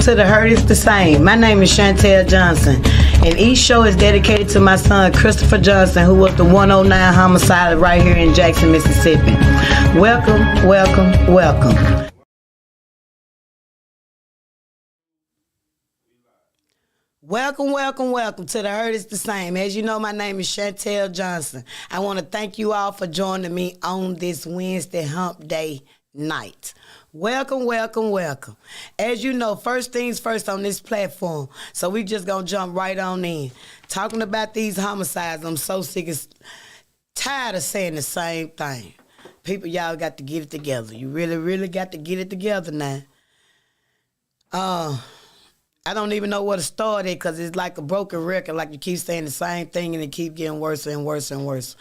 to The Hurt is the Same. My name is Chantel Johnson, and each show is dedicated to my son, Christopher Johnson, who was the 109 homicide right here in Jackson, Mississippi. Welcome, welcome, welcome. Welcome, welcome, welcome to The Hurt is the Same. As you know, my name is Chantel Johnson. I want to thank you all for joining me on this Wednesday hump day night. Welcome, welcome, welcome. As you know, first things first on this platform, so we just gonna jump right on in. Talking about these homicides, I'm so sick of, tired of saying the same thing. People, y'all got to get it together. You really, really got to get it together now. I don't even know where to start it because it's like a broken record, like you keep saying the same thing and it keep getting worse and worse and worse.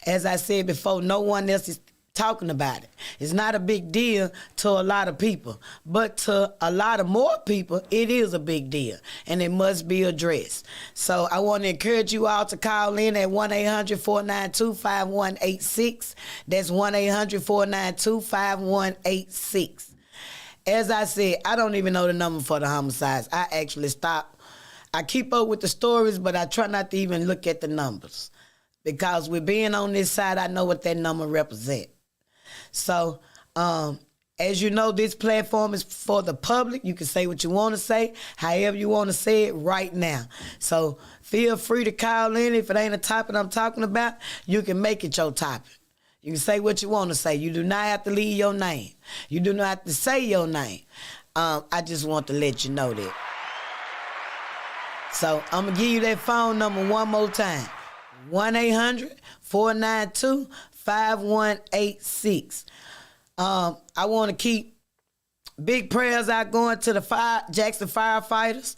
As I said before, no one else is talking about it. It's not a big deal to a lot of people, but to a lot of more people, it is a big deal, and it must be addressed. So I want to encourage you all to call in at 1-800-492-5186. That's 1-800-492-5186. As I said, I don't even know the number for the homicides. I actually stop. I keep up with the stories, but I try not to even look at the numbers because with being on this side, I know what that number represents. So, as you know, this platform is for the public. You can say what you want to say, however you want to say it right now. So feel free to call in. If it ain't a topic I'm talking about, you can make it your topic. You can say what you want to say. You do not have to leave your name. You do not have to say your name. I just want to let you know that. So I'm going to give you that phone number one more time. 1-800-492-5186. I want to keep big prayers out going to the Jackson firefighters.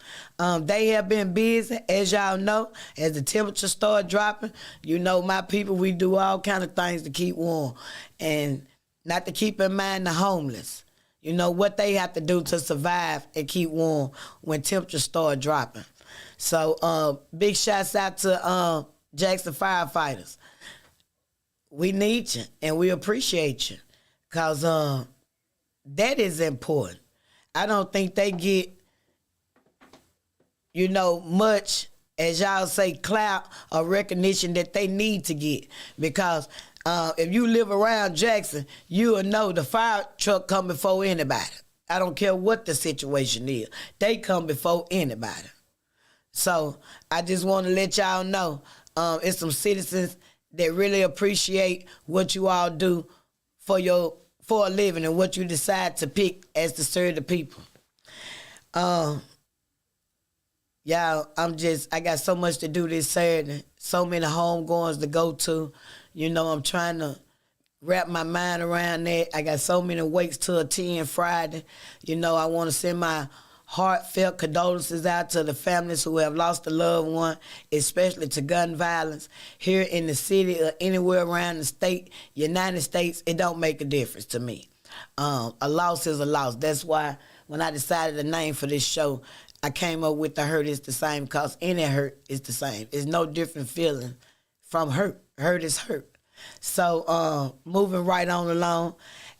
They have been busy, as y'all know, as the temperature start dropping. You know, my people, we do all kind of things to keep warm. And not to keep in mind the homeless. You know, what they have to do to survive and keep warm when temperatures start dropping. So big shouts out to Jackson firefighters. We need you, and we appreciate you, because that is important. I don't think they get, you know, much, as y'all say, clout or recognition that they need to get. Because if you live around Jackson, you will know the fire truck come before anybody. I don't care what the situation is. They come before anybody. So I just want to let y'all know it's some citizens that really appreciate what you all do for a living and what you decide to pick as to serve the people. Y'all, I got so much to do this Saturday, so many homegoings to go to. You know, I'm trying to wrap my mind around that. I got so many wakes to attend Friday. You know, I want to send my heartfelt condolences out to the families who have lost a loved one, especially to gun violence here in the city or anywhere around the state, United States. It don't make a difference to me. A loss is a loss. That's why when I decided the name for this show, I came up with The Hurt is the Same, because any hurt is the same. It's no different feeling from hurt. Hurt is hurt. So moving right on along,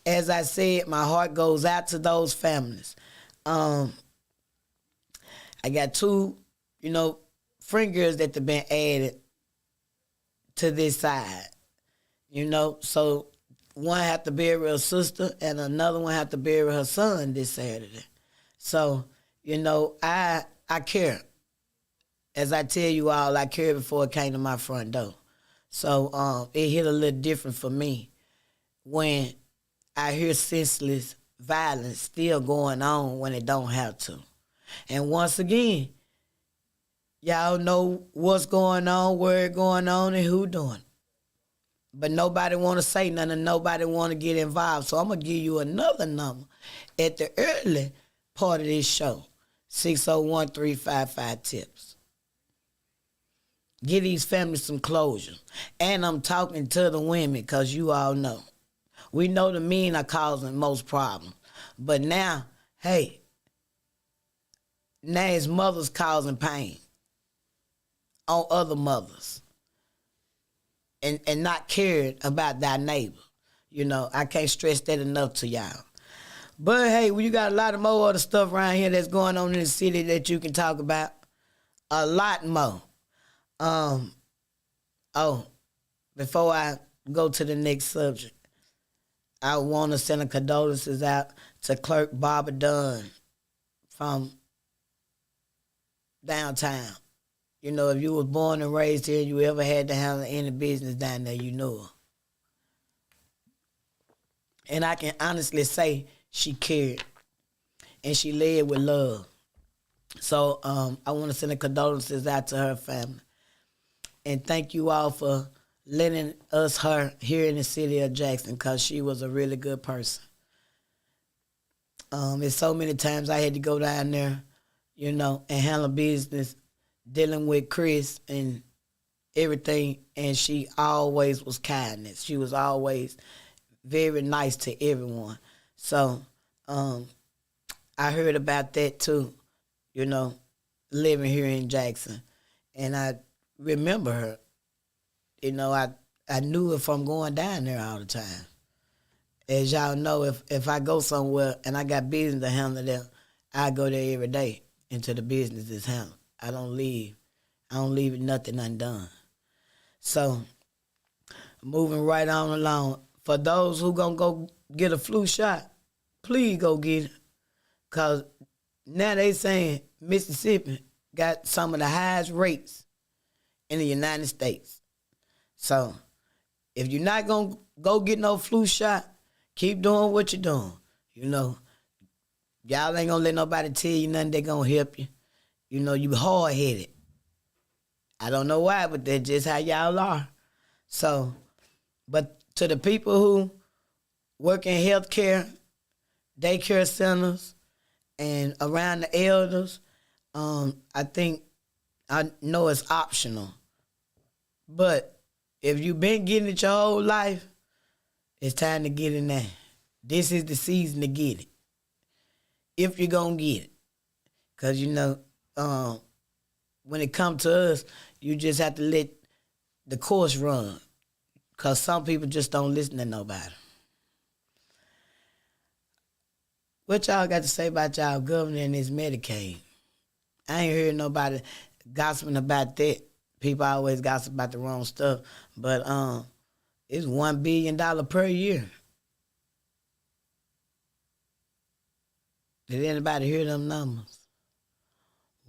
as I said, my heart goes out to those families. I got two, you know, friend girls that have been added to this side, you know. So one have to bury her sister and another one have to bury her son this Saturday. So, you know, I care. As I tell you all, I cared before it came to my front door. So it hit a little different for me when I hear senseless violence still going on when it don't have to. And once again, y'all know what's going on, where it's going on, and who doing it. But nobody want to say nothing, and nobody want to get involved. So I'm going to give you another number at the early part of this show, 601-355-TIPS. Give these families some closure. And I'm talking to the women, because you all know. We know the men are causing most problems. But now, hey, now it's mothers causing pain on other mothers and not caring about thy neighbor. You know, I can't stress that enough to y'all. But hey, you got a lot of more other stuff around here that's going on in the city that you can talk about. A lot more. Oh, before I go to the next subject, I want to send a condolences out to Clerk Barbara Dunn from downtown. You know, if you was born and raised here, you ever had to handle any business down there, you know her. And I can honestly say she cared and she led with love. So I want to send a condolences out to her family. And thank you all for letting us her here in the city of Jackson, because she was a really good person. There's so many times I had to go down there, you know, and handle business, dealing with Chris and everything, and she always was kindness. She was always very nice to everyone. So I heard about that too, you know, living here in Jackson. And I remember her. You know, I knew her from going down there all the time. As y'all know, if I go somewhere and I got business to handle there, I go there every day until the business is handled. I don't leave nothing undone. So, moving right on along, for those who gonna go get a flu shot, please go get it. Because now they saying Mississippi got some of the highest rates in the United States. So, if you're not going to go get no flu shot, keep doing what you're doing. You know, y'all ain't going to let nobody tell you nothing that's going to help you. You know, you hard-headed. I don't know why, but that's just how y'all are. So, but to the people who work in healthcare, daycare centers, and around the elders, I know it's optional. But if you've been getting it your whole life, it's time to get in there. This is the season to get it. If you're going to get it. Because, you know, when it comes to us, you just have to let the course run. Because some people just don't listen to nobody. What y'all got to say about y'all governor and this Medicaid? I ain't heard nobody gossiping about that. People always gossip about the wrong stuff. But it's $1 billion per year. Did anybody hear them numbers?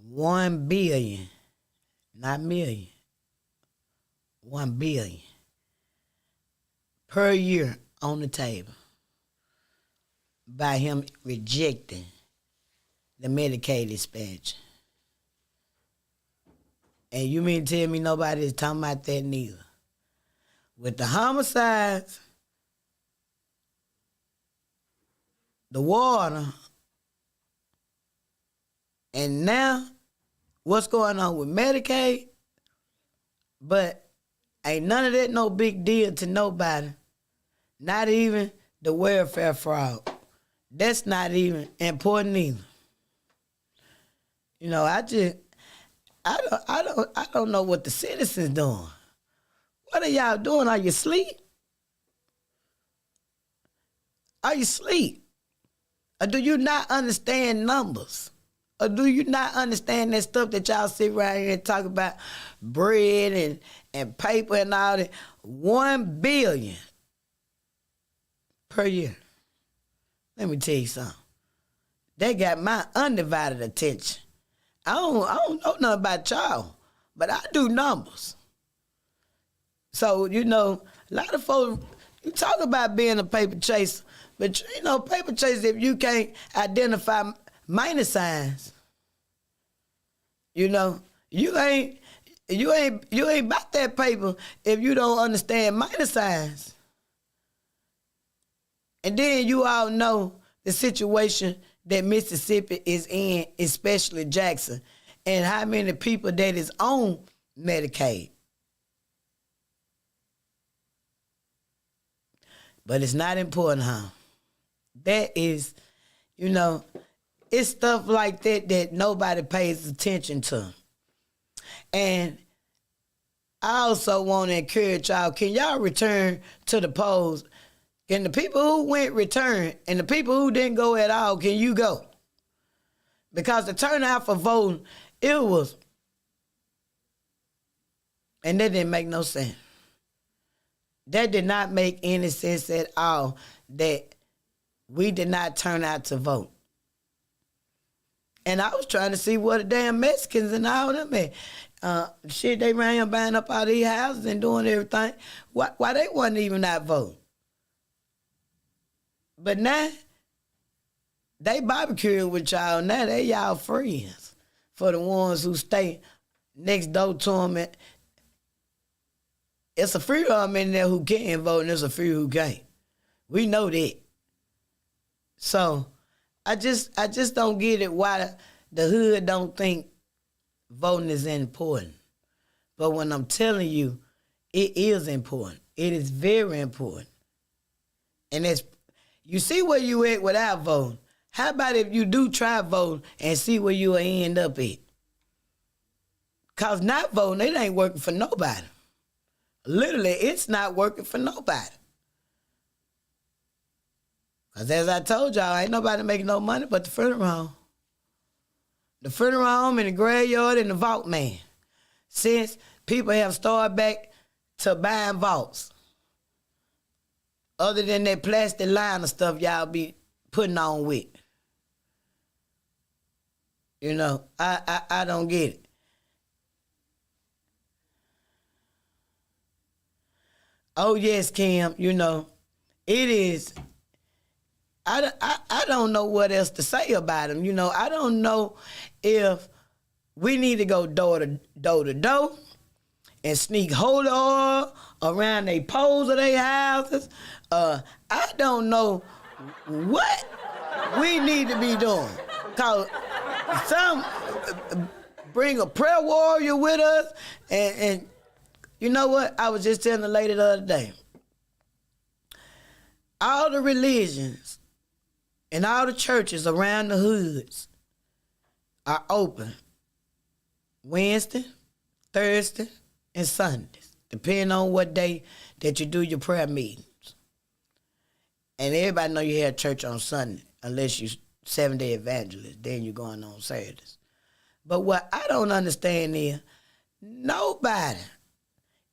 1 billion, not million. 1 billion per year on the table by him rejecting the Medicaid expansion. And you mean to tell me nobody is talking about that neither? With the homicides, the water, and now what's going on with Medicaid, but ain't none of that no big deal to nobody. Not even the welfare fraud. That's not even important either. You know, I don't know what the citizens doing. What are y'all doing? Are you asleep? Are you asleep? Or do you not understand numbers? Or do you not understand that stuff that y'all sit around here and talk about, bread and paper and all that? 1 billion per year. Let me tell you something. They got my undivided attention. I don't know nothing about y'all, but I do numbers. So, you know, a lot of folks, you talk about being a paper chaser, but, you know, paper chaser, if you can't identify minus signs, you know, you ain't about that paper if you don't understand minus signs. And then you all know the situation that Mississippi is in, especially Jackson, and how many people that is on Medicaid. But it's not important, huh? That is, you know, it's stuff like that nobody pays attention to. And I also want to encourage y'all, can y'all return to the polls? Can the people who went return and the people who didn't go at all, can you go? Because the turnout for voting, it was, and that didn't make no sense. That did not make any sense at all that we did not turn out to vote. And I was trying to see what the damn Mexicans and all them at. Shit, they ran buying up all these houses and doing everything. Why they wasn't even not voting? But now, they barbecuing with y'all. Now they y'all friends. For the ones who stay next door to them. It's a few of them in there who can vote, and there's a few who can't. We know that. So, I just don't get it why the hood don't think voting is important. But when I'm telling you, it is important. It is very important. And you see where you at without voting. How about if you do try voting and see where you will end up at? Because not voting, it ain't working for nobody. Literally, it's not working for nobody. Because as I told y'all, ain't nobody making no money but the funeral home. The funeral home and the graveyard and the vault man. Since people have started back to buying vaults. Other than that plastic liner stuff y'all be putting on with. You know, I don't get it. Oh, yes, Kim, you know, it is. I don't know what else to say about them. You know, I don't know if we need to go door to door and sneak holy oil around they poles of their houses. I don't know what we need to be doing. Because some bring a prayer warrior with us and you know what? I was just telling the lady the other day. All the religions and all the churches around the hoods are open Wednesday, Thursday, and Sundays, depending on what day that you do your prayer meetings. And everybody know you have church on Sunday, unless you 7-day evangelist, then you're going on Saturdays. But what I don't understand is nobody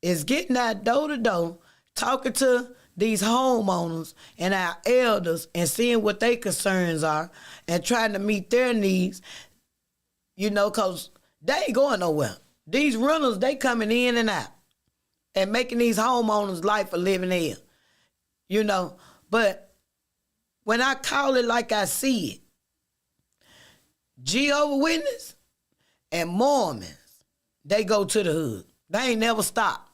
is getting out door to door, talking to these homeowners and our elders and seeing what their concerns are and trying to meet their needs, you know, because they ain't going nowhere. These renters, they coming in and out and making these homeowners' life a living hell, you know. But when I call it like I see it, Jehovah's Witness and Mormons, they go to the hood. They ain't never stop.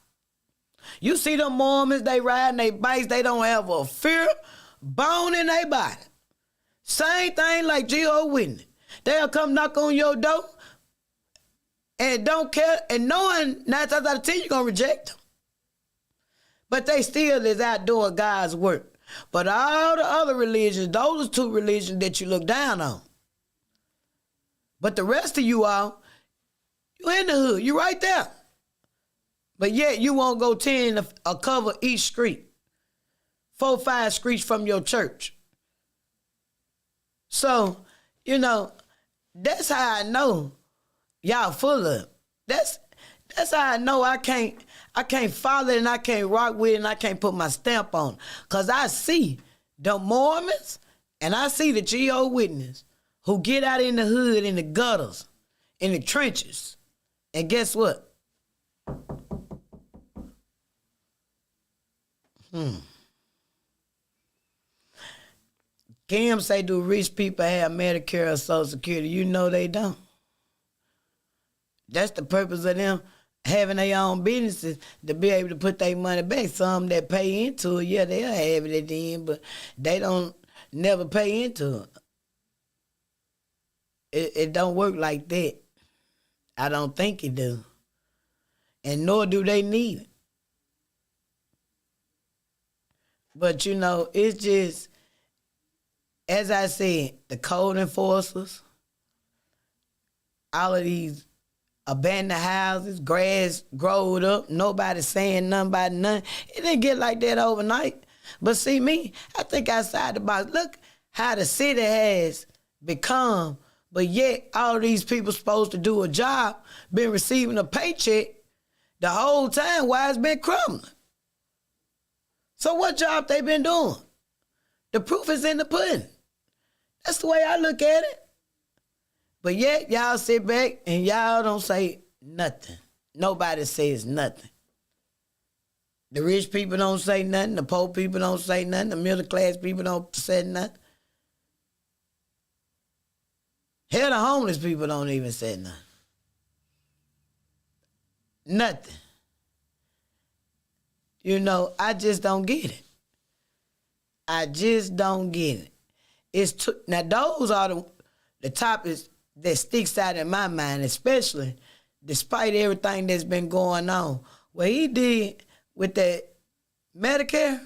You see them Mormons, they riding their bikes, they don't have a fear bone in their body. Same thing like Jehovah's Witness. They'll come knock on your door and don't care, and knowing 9 times out of 10 you're going to reject them. But they still is out doing God's work. But all the other religions, those are 2 religions that you look down on. But the rest of you all, you in the hood, you right there. But yet you won't go 10 or cover each street. 4, 5 streets from your church. So, you know, that's how I know y'all full of it. That's how I know I can't follow it and I can't rock with it and I can't put my stamp on it. Because I see the Mormons and I see the Jehovah's Witness who get out in the hood, in the gutters, in the trenches. And guess what? Kim say, do rich people have Medicare or Social Security? You know they don't. That's the purpose of them having their own businesses, to be able to put their money back. Some that pay into it, yeah, they'll have it at the end, but they don't never pay into it. It don't work like that. I don't think it do. And nor do they need it. But, you know, it's just, as I said, the code enforcers, all of these abandoned houses, grass growed up, nobody saying nothing about nothing. It didn't get like that overnight. But see me, I think outside the box. Look how the city has become, but yet all these people supposed to do a job, been receiving a paycheck the whole time while it's been crumbling. So what job they been doing? The proof is in the pudding. That's the way I look at it. But yet y'all sit back and y'all don't say nothing. Nobody says nothing. The rich people don't say nothing. The poor people don't say nothing. The middle class people don't say nothing. Hell, the homeless people don't even say nothing. Nothing. You know, I just don't get it. I just don't get it. Now, those are the topics that sticks out in my mind, especially despite everything that's been going on. What he did with that Medicare,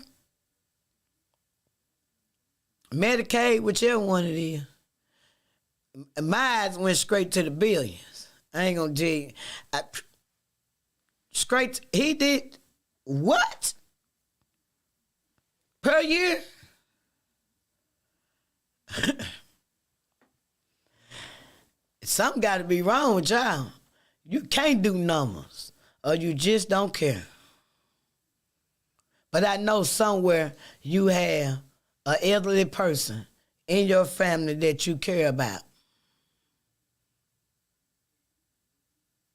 Medicaid, whichever one it is, my eyes went straight to the billions. I ain't gonna tell you. He did what? Per year? Something got to be wrong with y'all. You can't do numbers, or you just don't care. But I know somewhere you have an elderly person in your family that you care about.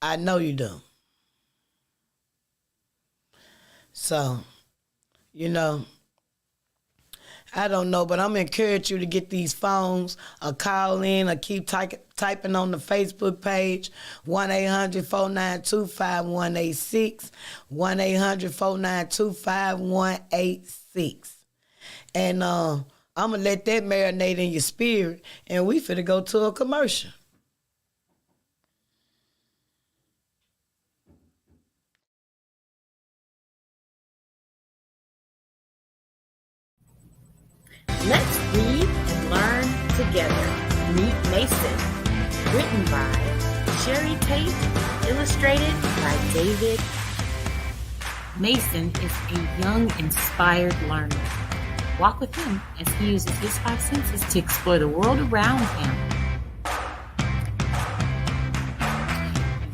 I know you do. So, you know, I don't know, but I'm going to encourage you to get these phones or call in or keep typing on the Facebook page, 1-800-492-5186, 1-800-492-5186. And I'm going to let that marinate in your spirit, and we finna go to a commercial. Let's read and learn together. Meet Mason. Written by Sherry Tate. Illustrated by David. Mason is a young, inspired learner. Walk with him as he uses his 5 senses to explore the world around him.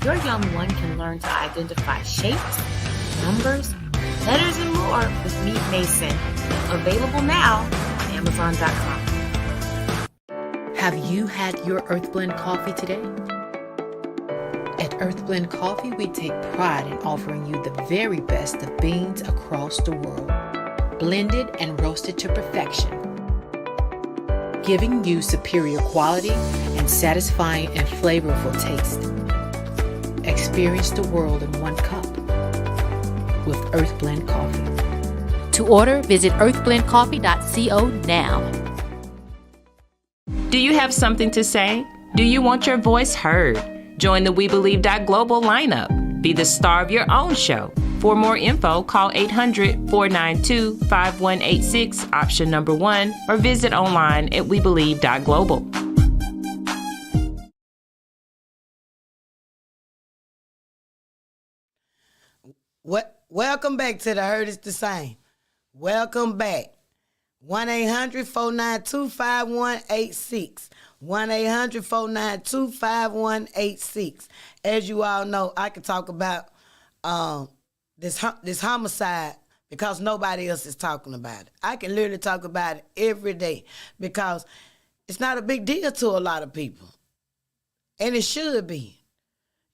Your young one can learn to identify shapes, numbers, letters, and more with Meet Mason. Available now on Amazon.com. Have you had your Earthblend coffee today? At Earthblend Coffee, we take pride in offering you the very best of beans across the world, blended and roasted to perfection, giving you superior quality and satisfying and flavorful taste. Experience the world in one cup with Earthblend Coffee. To order, visit earthblendcoffee.co now. Do you have something to say? Do you want your voice heard? Join the We Believe Global lineup. Be the star of your own show. For more info, call 800-492-5186, option number 1, or visit online at webelieve.global. Welcome back to the Heard It's the Same. Welcome back. 1-800-492-5186. 1-800-492-5186. As you all know, I can talk about this homicide because nobody else is talking about it. I can literally talk about it every day because it's not a big deal to a lot of people. And it should be.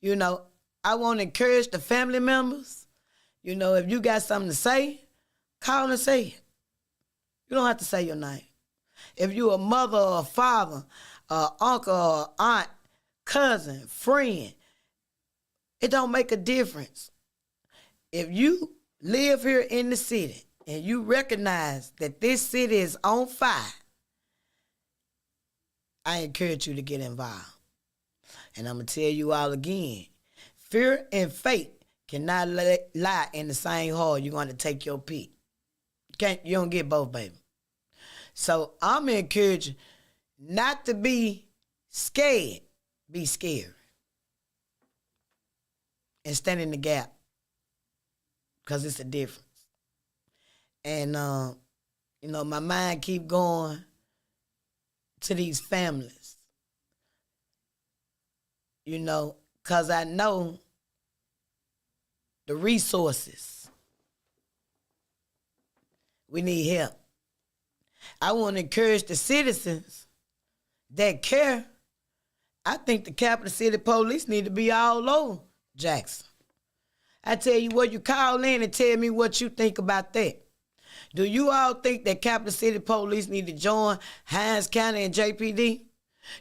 You know, I want to encourage the family members. You know, if you got something to say, call and say it. You don't have to say your name. If you're a mother or a father, or uncle or aunt, cousin, friend, it don't make a difference. If you live here in the city and you recognize that this city is on fire, I encourage you to get involved. And I'm going to tell you all again, fear and faith cannot lie in the same hole. You're going to take your pick. You don't get both, baby. So I'm encouraging not to be scared. Be scared. And stand in the gap. Because it's a difference. And You know, my mind keep going to these families. You know, because I know the resources. We need help. I want to encourage the citizens that care. I think the capital city police need to be all over Jackson. I tell you what, you call in and tell me what you think about that. Do you all think that capital city police need to join Hines County and JPD?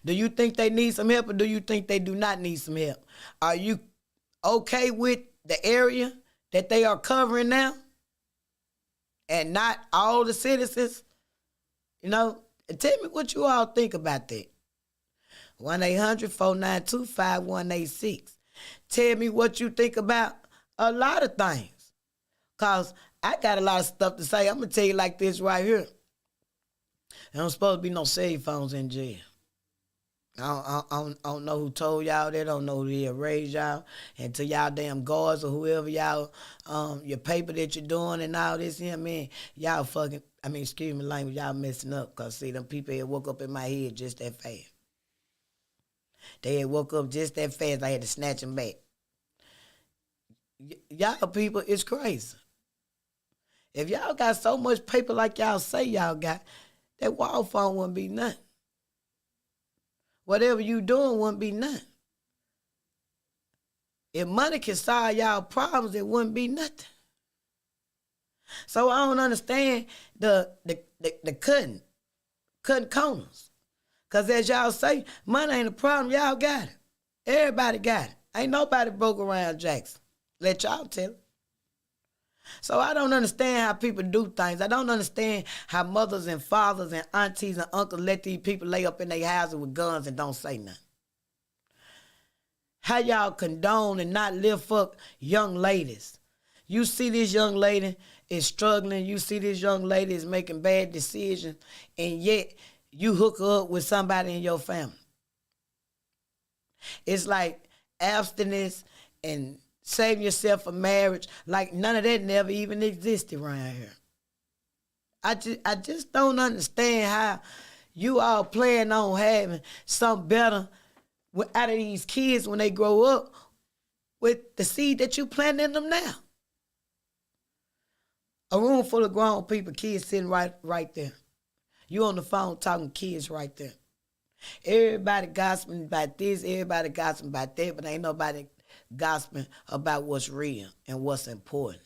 Do you think they need some help, or do you think they do not need some help? Are you okay with the area that they are covering now and not all the citizens? You know, tell me what you all think about that. 1-800-492-5186. Tell me what you think about a lot of things. Because I got a lot of stuff to say. I'm going to tell you like this right here. There don't supposed to be no cell phones in jail. I don't know who told y'all that. I don't know who did raise y'all. And to y'all damn guards or whoever y'all, your paper that you're doing and all this here, man, y'all fucking, excuse me language, y'all messing up. Because, see, them people had woke up in my head just that fast. They had woke up just that fast. I had to snatch them back. Y'all people, it's crazy. If y'all got so much paper like y'all say y'all got, that wall phone wouldn't be nothing. Whatever you doing wouldn't be nothing. If money can solve y'all problems, it wouldn't be nothing. So I don't understand the cutting corners. Because as y'all say, money ain't a problem. Y'all got it. Everybody got it. Ain't nobody broke around Jackson. Let y'all tell it. So I don't understand how people do things. I don't understand how mothers and fathers and aunties and uncles let these people lay up in their houses with guns and don't say nothing. How y'all condone and not lift up young ladies. You see this young lady is struggling. You see this young lady is making bad decisions, and yet you hook her up with somebody in your family. It's like abstinence and saving yourself for marriage, like none of that never even existed around here. I just don't understand how you all plan on having something better out of these kids when they grow up with the seed that you plant in them now. A room full of grown people, kids sitting right there. You on the phone talking kids right there. Everybody gossiping about this, everybody gossiping about that, but ain't nobody gossiping about what's real and what's important.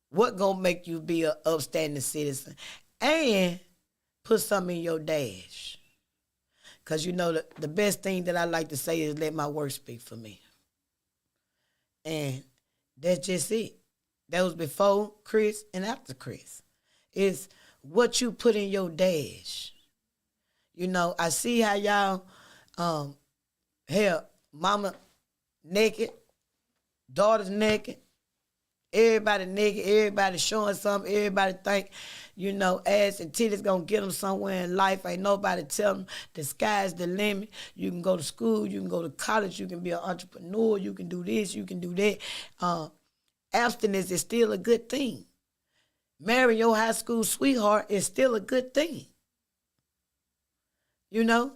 What gonna make you be an upstanding citizen and put something in your dash? Because you know the best thing that I like to say is let my work speak for me. And that's just it. That was before Chris and after Chris. It's what you put in your dash. You know, I see how y'all help mama naked, daughters naked, everybody showing something, everybody think, you know, ass and titties gonna get them somewhere in life. Ain't nobody tell them the sky's the limit. You can go to school, you can go to college, you can be an entrepreneur, you can do this, you can do that. Abstinence is still a good thing. Marrying your high school sweetheart is still a good thing. You know?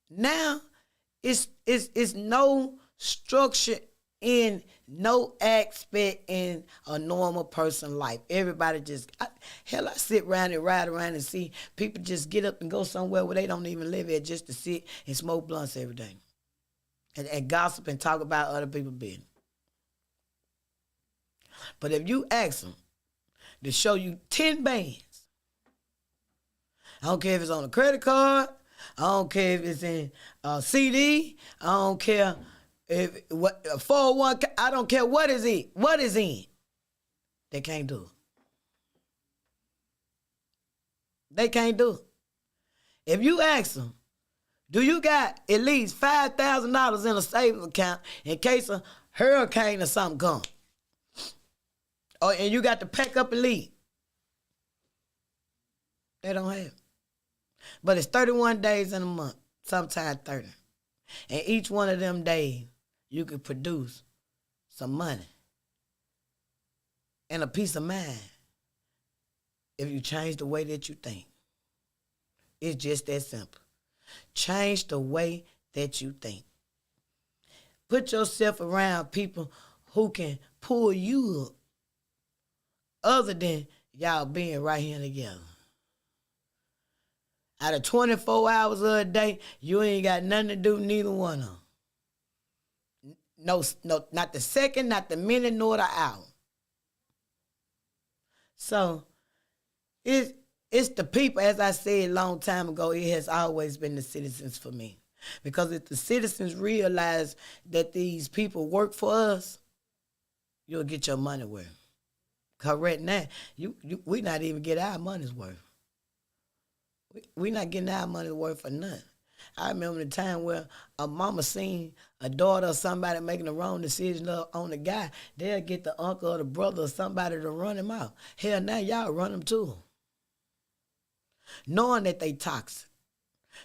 Now, it's no structure in no aspect in a normal person's life. Everybody just, I sit around and ride around and see people just get up and go somewhere where they don't even live at just to sit and smoke blunts every day. And gossip and talk about other people's business. But if you ask them to show you 10 bands, I don't care if it's on a credit card, I don't care if it's in a CD, I don't care if what 401, I don't care what is in. They can't do it. They can't do it. If you ask them, do you got at least $5,000 in a savings account in case a hurricane or something comes? And you got to pack up and leave. They don't have it. But it's 31 days in a month, sometimes 30. And each one of them days, you can produce some money and a peace of mind if you change the way that you think. It's just that simple. Change the way that you think. Put yourself around people who can pull you up other than y'all being right here together. Out of 24 hours of a day, you ain't got nothing to do, neither one of them. No, not the second, not the minute, nor the hour. So, it's the people, as I said a long time ago, it has always been the citizens for me. Because if the citizens realize that these people work for us, you'll get your money worth. Because right now, we not even get our money's worth. We not getting our money's worth for nothing. I remember the time where a mama seen a daughter or somebody making the wrong decision on the guy, they'll get the uncle or the brother or somebody to run him out. Hell, now y'all run him too. Knowing that they toxic.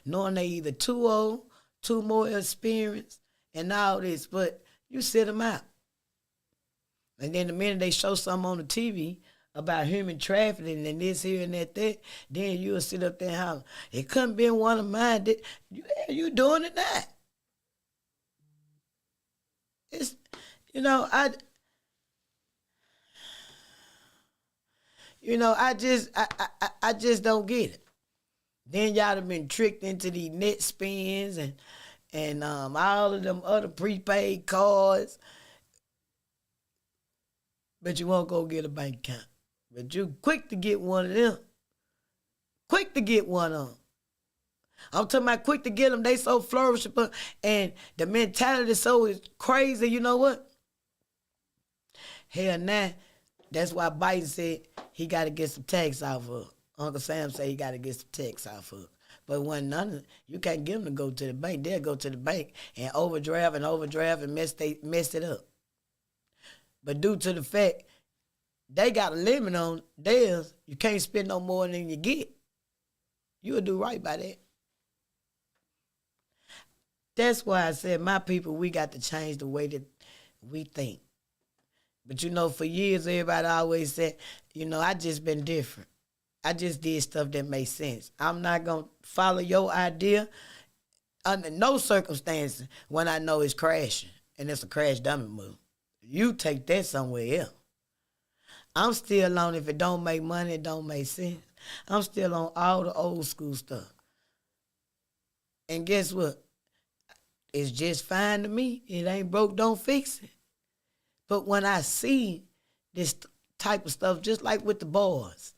Knowing they either too old, too more experienced, and all this, but you sit them out. And then the minute they show something on the TV about human trafficking and this here and that, then you'll sit up there and holler, it couldn't be one of mine. You doing it now. It's, I just don't get it. Then y'all have been tricked into these net spins and all of them other prepaid cards. But you won't go get a bank account. But you quick to get one of them. Quick to get one of them. I'm talking about quick to get them. They so flourishing. And the mentality so is crazy. You know what? Hell, now, that's why Biden said he got to get some tax off of it. Uncle Sam said he got to get some tax off of it. But when none of you can't get them to go to the bank. They'll go to the bank and overdraft and mess it up. But due to the fact they got a limit on theirs, you can't spend no more than you get. You'll do right by that. That's why I said, my people, we got to change the way that we think. But for years, everybody always said, I just been different. I just did stuff that made sense. I'm not going to follow your idea under no circumstances when I know it's crashing. And it's a crash dummy move. You take that somewhere else. I'm still on, if it don't make money, it don't make sense. I'm still on all the old school stuff. And guess what? It's just fine to me. It ain't broke, don't fix it. But when I see this type of stuff, just like with the boys,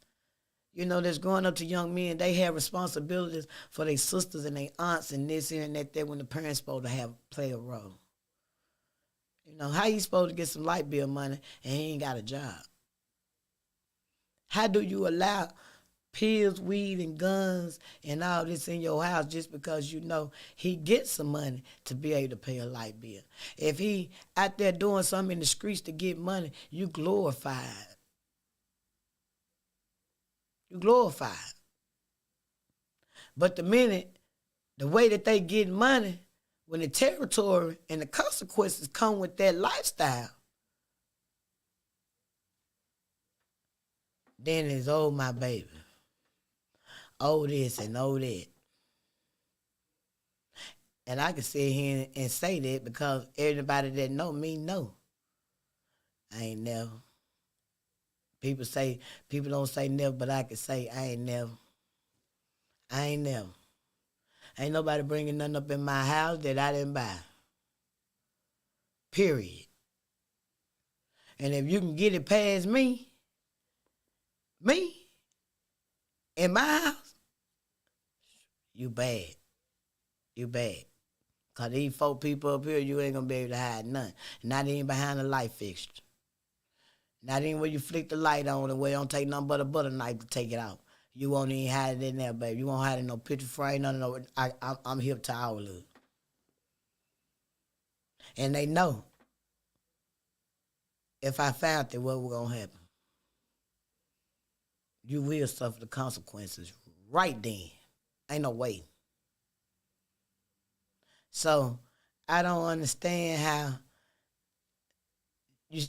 that's growing up to young men, they have responsibilities for their sisters and their aunts and this here and that when the parents supposed to play a role. How you supposed to get some light bill money and he ain't got a job? How do you allow pills, weed, and guns and all this in your house just because he gets some money to be able to pay a light bill? If he out there doing something in the streets to get money, you glorified. You glorified. But the way that they get money, when the territory and the consequences come with that lifestyle, then it's, oh, my baby. Oh, this and oh, that. And I can sit here and say that because everybody that know me know. I ain't never. People don't say never, but I can say I ain't never. I ain't never. Ain't nobody bringing nothing up in my house that I didn't buy. Period. And if you can get it past me, in my house, you bad. You bad. Because these 4 people up here, you ain't going to be able to hide nothing. Not even behind the light fixture. Not even where you flick the light on and where you don't take nothing but a butter knife to take it out. You won't even hide it in there, baby. You won't hide it in no picture frame, none of no. I'm hip to all of it. And they know if I found it, what was going to happen? You will suffer the consequences right then. Ain't no way. So I don't understand how,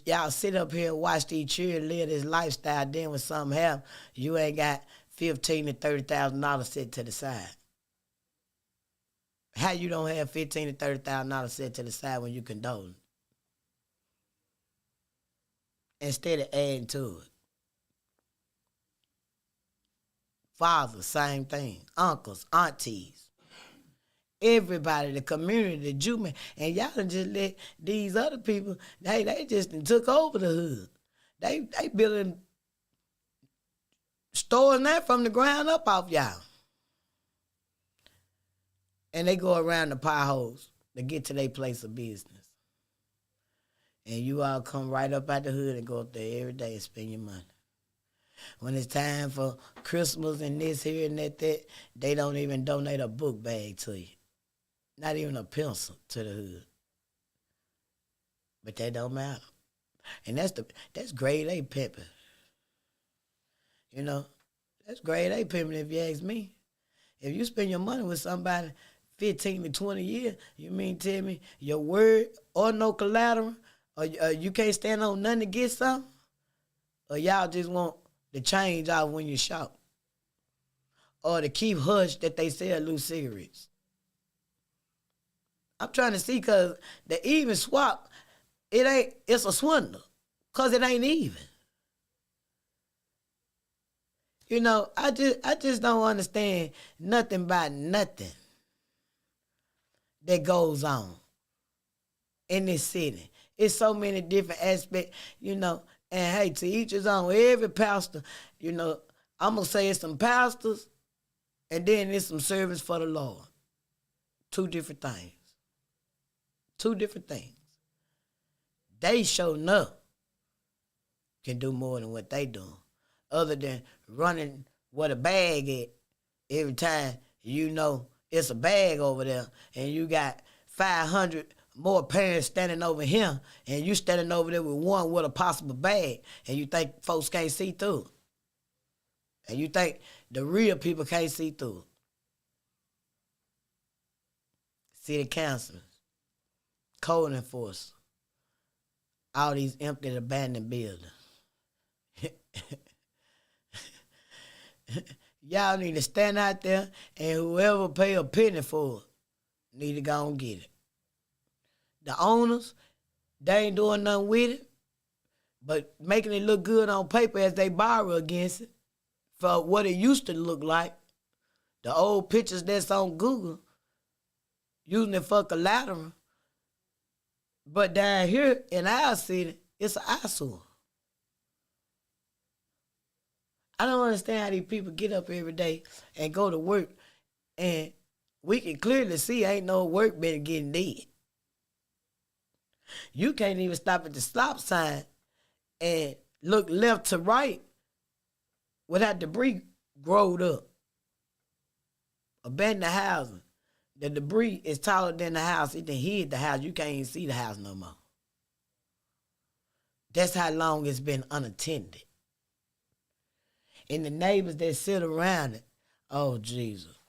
y'all sit up here and watch these children live this lifestyle. Then when something happens, you ain't got $15,000 to $30,000 set to the side. How you don't have $15,000 to $30,000 set to the side when you condone? Instead of adding to it. Fathers, same thing. Uncles, aunties. Everybody, the community, the Jew, and y'all done just let these other people, they just took over the hood. They building stores now from the ground up off y'all. And they go around the potholes to get to their place of business. And you all come right up out the hood and go up there every day and spend your money. When it's time for Christmas and this here and that, they don't even donate a book bag to you. Not even a pencil to the hood. But that don't matter. And that's grade A pimping. You know, that's grade A pimping if you ask me. If you spend your money with somebody 15 to 20 years, you mean tell me your word or no collateral, or you can't stand on nothing to get something? Or y'all just want the change off when you shop? Or to keep hush that they sell loose cigarettes? I'm trying to see, because the even swap, it's a swindle, because it ain't even. You know, I just don't understand nothing about nothing that goes on in this city. It's so many different aspects, you know, and hey, to each his own. Every pastor, you know, I'm going to say it's some pastors, and then it's some service for the Lord. Two different things. Two different things. They sure enough can do more than what they doing, other than running with a bag at every time you know it's a bag over there, and you got 500 more parents standing over here, and you standing over there with one with a possible bag, and you think folks can't see through it. And you think the real people can't see through it. City councilors, code enforcers, all these empty, abandoned buildings. Y'all need to stand out there, and whoever pay a penny for it need to go and get it. The owners, they ain't doing nothing with it, but making it look good on paper as they borrow against it for what it used to look like. The old pictures that's on Google, using it for collateral. But down here in our city, it's an eyesore. I don't understand how these people get up every day and go to work, and we can clearly see ain't no work better getting done. You can't even stop at the stop sign and look left to right without debris growed up. Abandoned housing. The debris is taller than the house. It done hid the house. You can't even see the house no more. That's how long it's been unattended. And the neighbors that sit around it, oh, Jesus.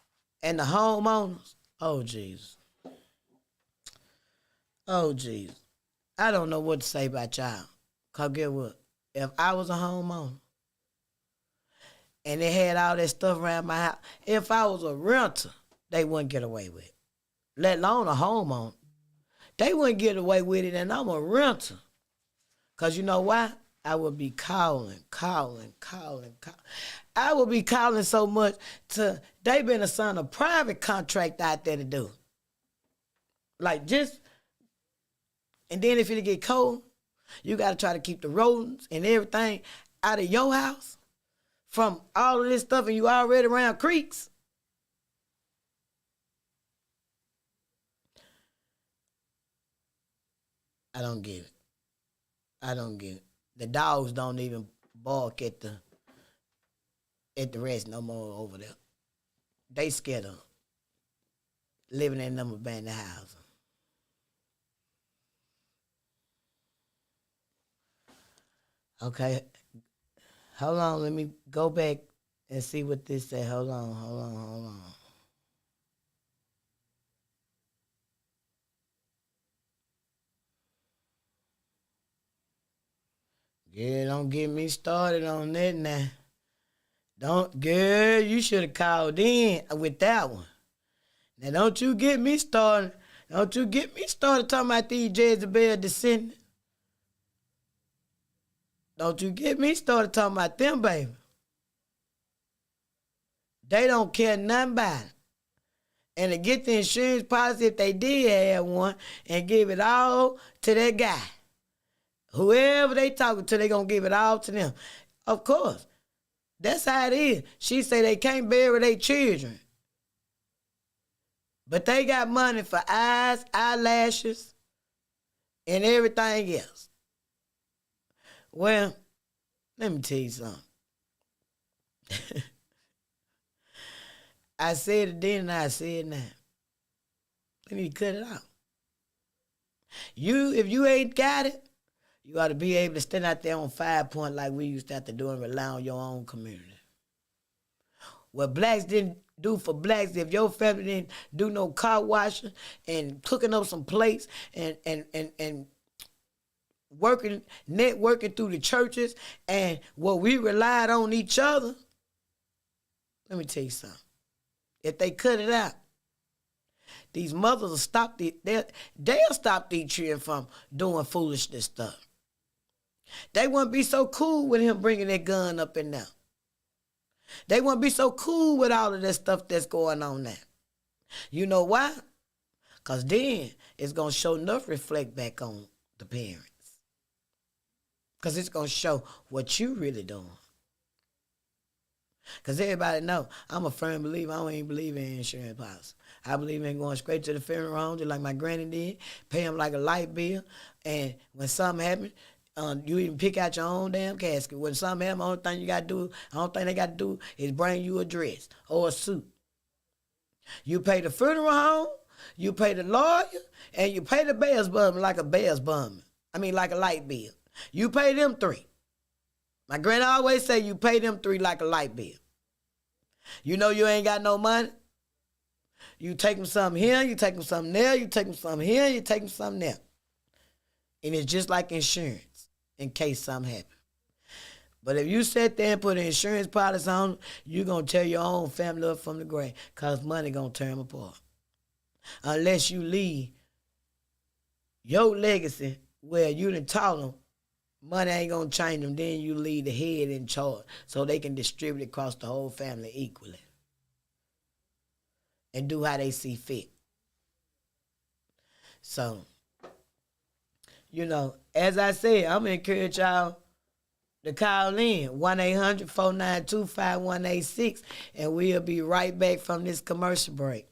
And the homeowners, oh, Jesus. Oh, Jesus. I don't know what to say about y'all. Because guess what? If I was a homeowner and they had all that stuff around my house, if I was a renter, they wouldn't get away with it. Let alone a homeowner. They wouldn't get away with it, and I'm a renter. Because you know why? I would be calling. I would be calling so much they been assigned a private contract out there to do. Like just, and then if it get cold, you got to try to keep the rodents and everything out of your house from all of this stuff, and you already around creeks. I don't get it. I don't get it. The dogs don't even bark at the rest no more over there. They scared of living in them abandoned houses. Okay, hold on. Let me go back and see what this said. Hold on. Yeah, don't get me started on that now. Girl, you should have called in with that one. Now, don't you get me started. Don't you get me started talking about these Jezebel descendants. Don't you get me started talking about them, baby. They don't care nothing about it. And to get the insurance policy, if they did have one, and give it all to that guy. Whoever they talking to, they going to give it all to them. Of course. That's how it is. She say they can't bury their children. But they got money for eyes, eyelashes, and everything else. Well, let me tell you something. I said it then and I said it now. Let me cut it out. If you ain't got it, you ought to be able to stand out there on 5 Point like we used to have to do and rely on your own community. What blacks didn't do for blacks, if your family didn't do no car washing and cooking up some plates and networking through the churches and what we relied on each other, let me tell you something. If they cut it out, these mothers will stop they'll stop these children from doing foolishness stuff. They wouldn't be so cool with him bringing that gun up in there. They wouldn't be so cool with all of that stuff that's going on now. You know why? Because then it's going to show enough reflect back on the parents. Because it's going to show what you really doing. Because everybody know I'm a firm believer. I don't even believe in insurance policy. I believe in going straight to the funeral home, just like my granny did, pay them like a light bill, and when something happens, you even pick out your own damn casket. When something happens, the only thing they got to do is bring you a dress or a suit. You pay the funeral home, you pay the lawyer, and you pay the bail's bum like a bail's bum. Like a light bill. You pay them 3. My granny always say you pay them 3 like a light bill. You know you ain't got no money. You take them something here, you take them something there, you take them something here, you take them something there. And it's just like insurance in case something happens. But if you sit there and put an insurance policy on, you're going to tear your own family up from the grave because money going to tear them apart. Unless you leave your legacy where you done taught them money ain't going to change them, then you leave the head in charge so they can distribute it across the whole family equally and do how they see fit. So, as I said, I'm going to encourage y'all to call in 1-800-492-5186, and we'll be right back from this commercial break.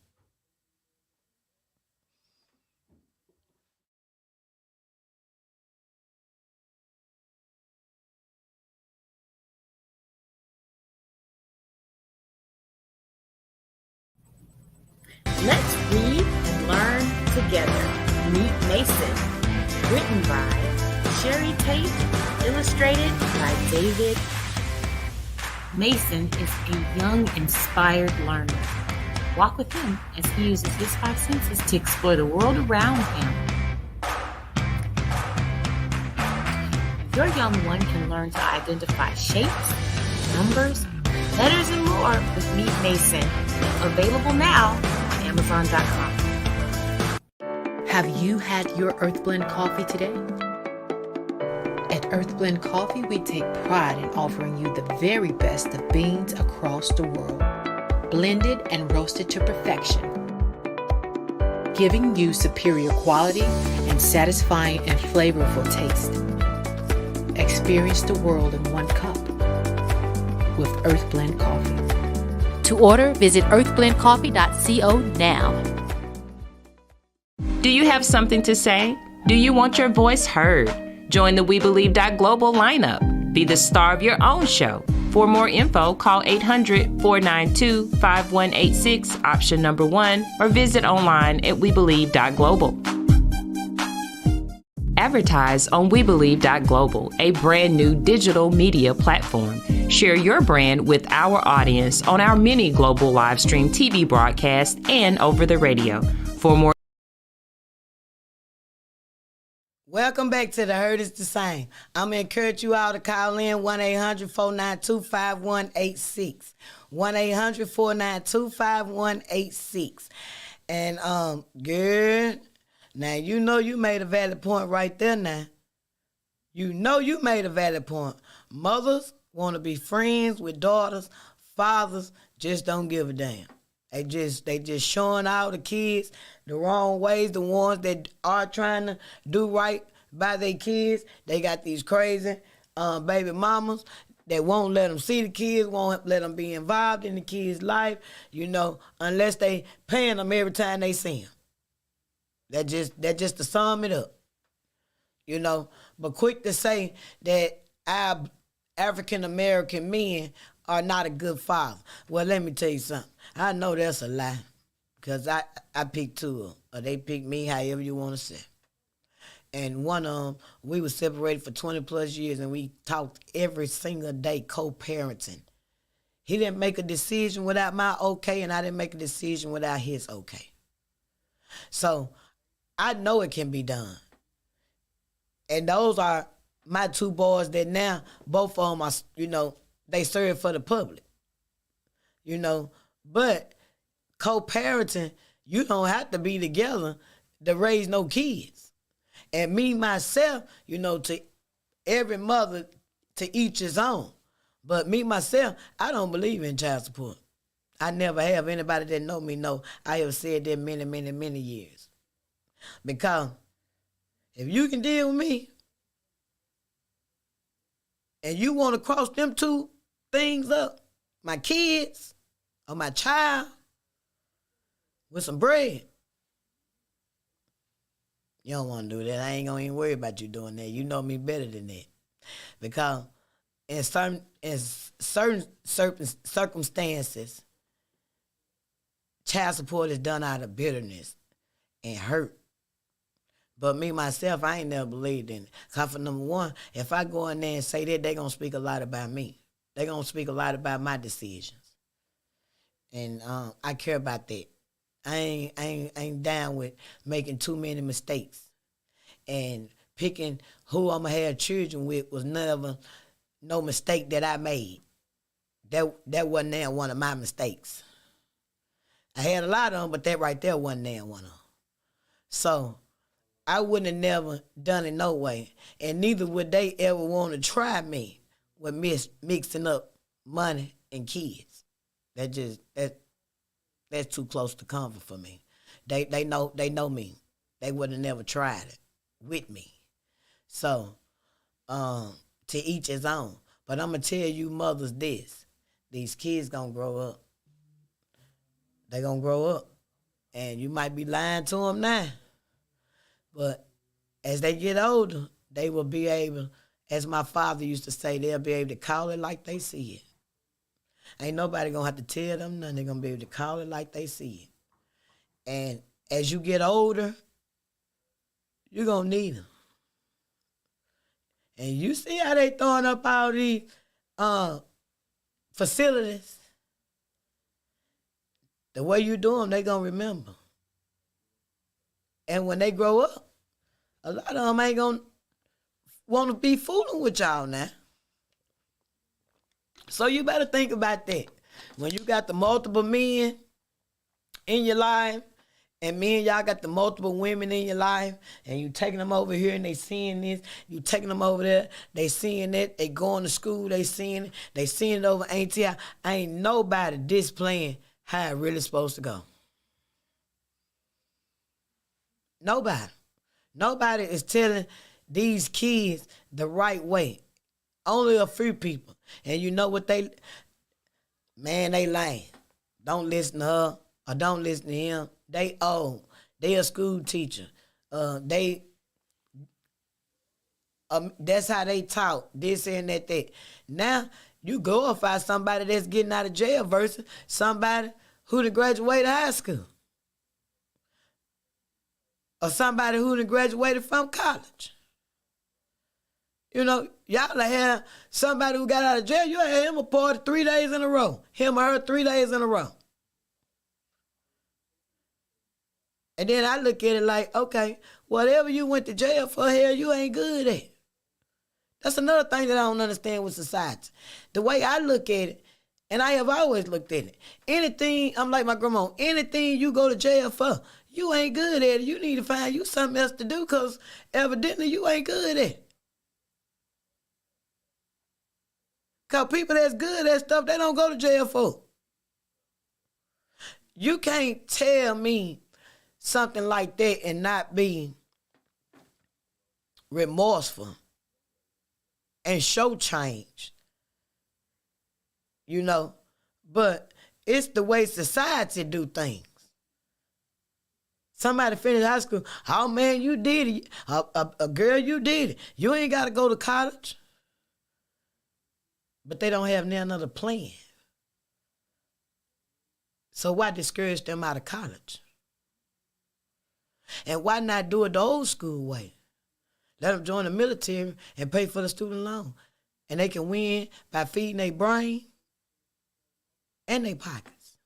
Let's read and learn together. Meet Mason. Written by Sherry Tate. Illustrated by David. Mason is a young, inspired learner. Walk with him as he uses his 5 senses to explore the world around him. Your young one can learn to identify shapes, numbers, letters, and more with Meet Mason. Available now on Amazon.com. Have you had your Earthblend coffee today? At Earthblend Coffee, we take pride in offering you the very best of beans across the world, blended and roasted to perfection, giving you superior quality and satisfying and flavorful taste. Experience the world in one cup with Earthblend Coffee. To order, visit earthblendcoffee.co now. Do you have something to say? Do you want your voice heard? Join the We Believe Global lineup. Be the star of your own show. For more info, call 800-492-5186, option number 1, or visit online at webelieve.global. Advertise on webelieve.global, a brand new digital media platform. Share your brand with our audience on our many global live stream TV broadcasts and over the radio. For more Welcome back to The Hurt is the Same. I'm going to encourage you all to call in 1-800-492-5186. 1-800-492-5186. And, girl, now you know you made a valid point right there now. You know you made a valid point. Mothers want to be friends with daughters. Fathers just don't give a damn. They just showing all the kids the wrong ways. The ones that are trying to do right by their kids, they got these crazy baby mamas that won't let them see the kids, won't let them be involved in the kids' life, unless they paying them every time they see them. That just to sum it up, But quick to say that our African American men are not a good father. Well, let me tell you something. I know that's a lie, because I picked two of them, or they picked me, however you want to say. And one of them, we were separated for 20 plus years, and we talked every single day, co-parenting. He didn't make a decision without my okay, and I didn't make a decision without his okay. So I know it can be done. And those are my two boys that now, both of them are, they serve for the public. But co-parenting, you don't have to be together to raise no kids. And me, myself, to every mother, to each his own. But me, myself, I don't believe in child support. I never have. Anybody that know me know I have said that many, many, many years. Because if you can deal with me and you want to cross them two things up, my kids or my child, with some bread, you don't want to do that. I ain't going to even worry about you doing that. You know me better than that. Because in certain circumstances, child support is done out of bitterness and hurt. But me, myself, I ain't never believed in it. Because for number one, if I go in there and say that, they're going to speak a lot about me. They're going to speak a lot about my decisions. And I care about that. I ain't down with making too many mistakes. And picking who I'm going to have children with was never no mistake that I made. That wasn't there one of my mistakes. I had a lot of them, but that right there wasn't there one of them. So I wouldn't have never done it no way. And neither would they ever want to try me with mixing up money and kids. That's too close to comfort for me. They know me. They would have never tried it with me. So, to each his own. But I'm going to tell you mothers this. These kids going to grow up. They going to grow up. And you might be lying to them now. But as they get older, they will be able, as my father used to say, they'll be able to call it like they see it. Ain't nobody going to have to tell them nothing. They're going to be able to call it like they see it. And as you get older, you're going to need them. And you see how they throwing up all these facilities. The way you do them, they going to remember. And when they grow up, a lot of them ain't going to want to be fooling with y'all now. So you better think about that. When you got the multiple men in your life, and me and y'all got the multiple women in your life, and you taking them over here and they seeing this, you taking them over there, they seeing that, they going to school, they seeing it over auntie. Ain't nobody displaying how it really supposed to go. Nobody is telling these kids the right way. Only a few people. And you know what they lying. Don't listen to her or don't listen to him. They old. They a school teacher. That's how they talk. This and that. Now, you glorify somebody that's getting out of jail versus somebody who done graduated high school. Or somebody who done graduated from college. Y'all have somebody who got out of jail, you had him a party 3 days in a row. Him or her 3 days in a row. And then I look at it like, okay, whatever you went to jail for, hell, you ain't good at. That's another thing that I don't understand with society. The way I look at it, and I have always looked at it, anything, I'm like my grandma, anything you go to jail for, you ain't good at it. You need to find you something else to do because evidently you ain't good at it. Because people that's good at stuff, they don't go to jail for. You can't tell me something like that and not be remorseful and show change. You know, but it's the way society do things. Somebody finished high school, oh man, you did it. A girl, you did it. You ain't got to go to college. But they don't have none other plan. So why discourage them out of college? And why not do it the old school way? Let them join the military and pay for the student loan. And they can win by feeding their brain and their pockets.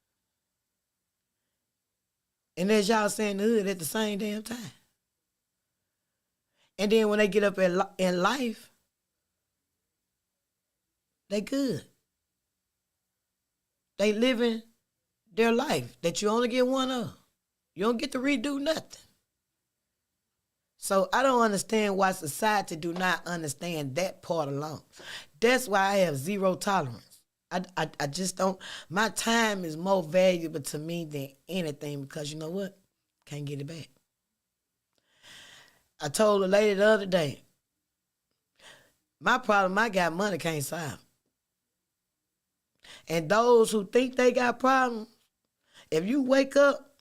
And as y'all saying the hood at the same damn time. And then when they get up in life, they good. They living their life that you only get one of. You don't get to redo nothing. So I don't understand why society do not understand that part alone. That's why I have zero tolerance. I just don't. My time is more valuable to me than anything because you know what? Can't get it back. I told a lady the other day, my problem, I got money, can't solve. And those who think they got problems, if you wake up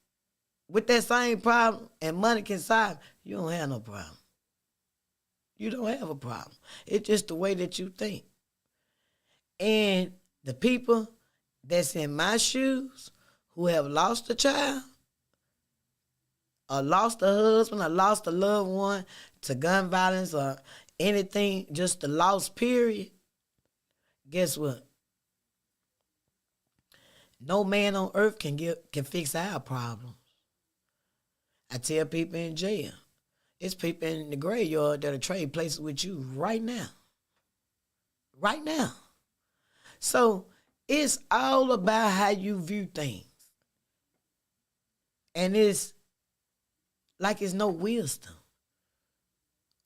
with that same problem and money can solve, you don't have no problem. You don't have a problem. It's just the way that you think. And the people that's in my shoes who have lost a child or lost a husband or lost a loved one to gun violence or anything, just the loss period, guess what? No man on earth can fix our problems. I tell people in jail, it's people in the graveyard that'll trade places with you right now. Right now. So it's all about how you view things. And it's like it's no wisdom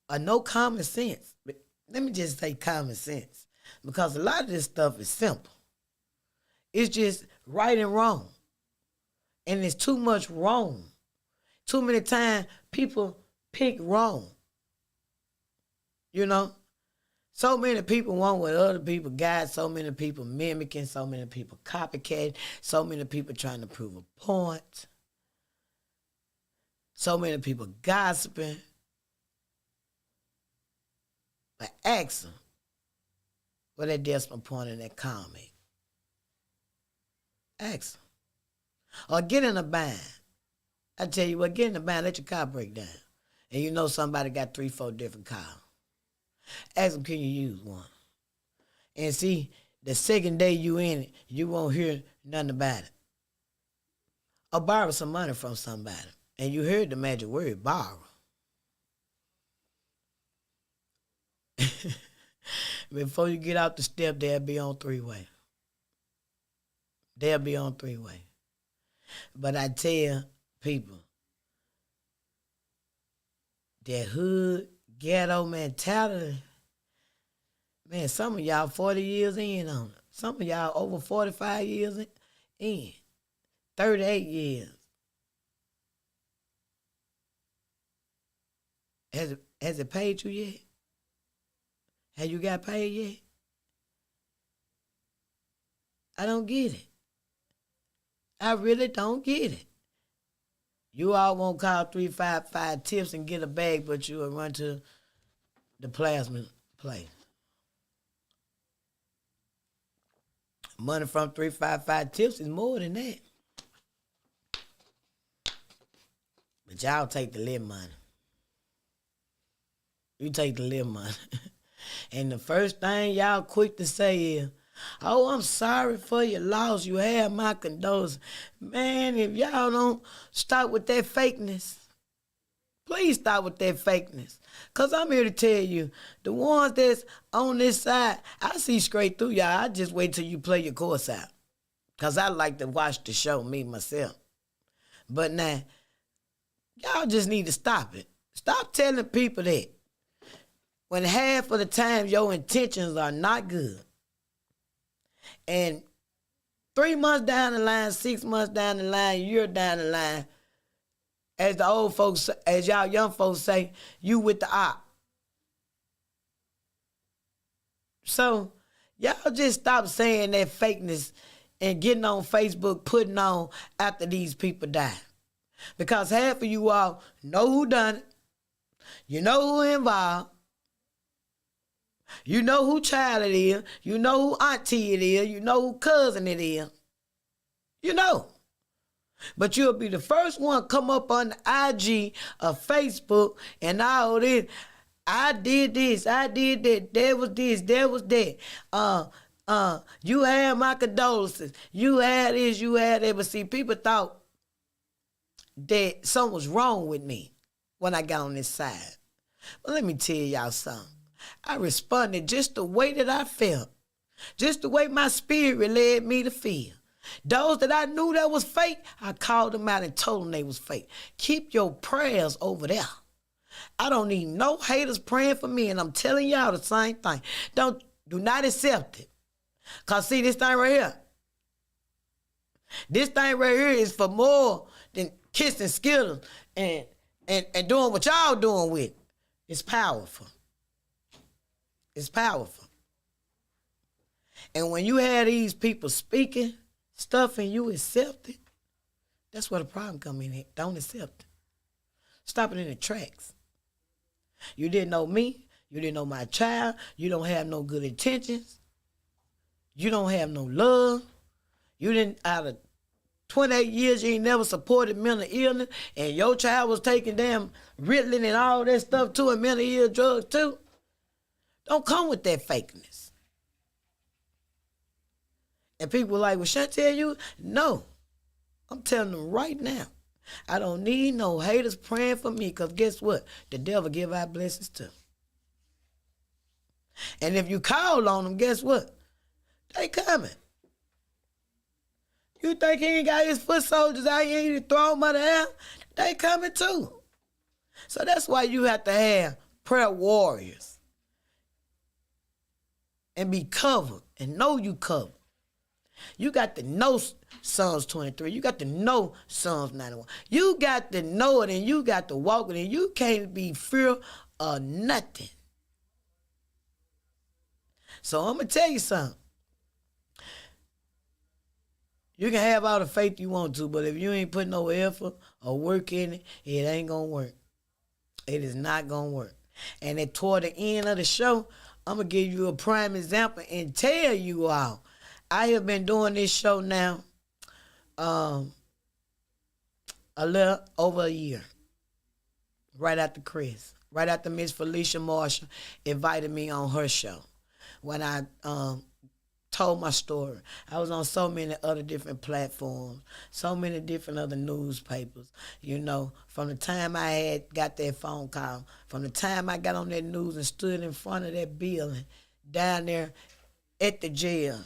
or no common sense. But let me just say common sense because a lot of this stuff is simple. It's just right and wrong. And it's too much wrong. Too many times people pick wrong. You know? So many people want what other people got. So many people mimicking. So many people copycatting. So many people trying to prove a point. So many people gossiping. But ask them what that decimal point in that comment. Ask them. Or get in a bind. I tell you what, get in a bind, let your car break down. And you know somebody got 3-4 different cars. Ask them, can you use one? And see, the second day you in it, you won't hear nothing about it. Or borrow some money from somebody. And you heard the magic word, borrow. Before you get out the step, they'll be on 3-way. They'll be on 3-way. But I tell people, that hood, ghetto mentality, man, some of y'all 40 years in on it. Some of y'all over 45 years in. 38 years. Has it paid you yet? Have you got paid yet? I don't get it. I really don't get it. You all won't call 355 tips and get a bag, but you will run to the plasma place. Money from 355 tips is more than that. But y'all take the little money. You take the little money. And the first thing y'all quick to say is, Oh, I'm sorry for your loss. You have my condolences. Man, if y'all don't stop with that fakeness, please stop with that fakeness. Because I'm here to tell you, the ones that's on this side, I see straight through y'all. I just wait till you play your course out. Because I like to watch the show, me, myself. But now, y'all just need to stop it. Stop telling people that when half of the time your intentions are not good. And 3 months down the line, 6 months down the line, a year down the line, as the old folks, as y'all young folks say, you with the op. So, y'all just stop saying that fakeness and getting on Facebook, putting on after these people die. Because half of you all know who done it. You know who involved. You know who child it is. You know who auntie it is. You know who cousin it is. You know. But you'll be the first one come up on the IG or Facebook and all this. I did this. I did that. There was this. There was that. You had my condolences. You had this. You had that. But see, people thought that something was wrong with me when I got on this side. But let me tell y'all something. I responded just the way that I felt. Just the way my spirit led me to feel. Those that I knew that was fake, I called them out and told them they was fake. Keep your prayers over there. I don't need no haters praying for me, and I'm telling y'all the same thing. Do not accept it. Because see, this thing right here. This thing right here is for more than kissing Skittles and doing what y'all doing with. It's powerful. It's powerful. And when you have these people speaking stuff and you accept it, that's where the problem come in. Don't accept it. Stop it in the tracks. You didn't know me. You didn't know my child. You don't have no good intentions. You don't have no love. You didn't, out of 28 years, you ain't never supported mental illness, and your child was taking damn Ritalin and all that stuff too, and mental ill drugs too. Don't come with that fakeness. And people like, well, Chantel, you? No. I'm telling them right now, I don't need no haters praying for me, because guess what? The devil give out blessings too. And if you call on them, guess what? They coming. You think he ain't got his foot soldiers out here, he ain't throw them out of there? They coming too. So that's why you have to have prayer warriors. And be covered and know you covered. You got to know Psalms 23. You got to know Psalms 91. You got to know it and you got to walk it, and you can't be fear of nothing. So I'm going to tell you something. You can have all the faith you want to, but if you ain't putting no effort or work in it, it ain't going to work. It is not going to work. And at toward the end of the show, I'm going to give you a prime example and tell you all. I have been doing this show now a little over a year. Right after Chris. Right after Miss Felicia Marshall invited me on her show. When I told my story. I was on so many other different platforms, so many different other newspapers. You know, from the time I had got that phone call, from the time I got on that news and stood in front of that building down there at the jail,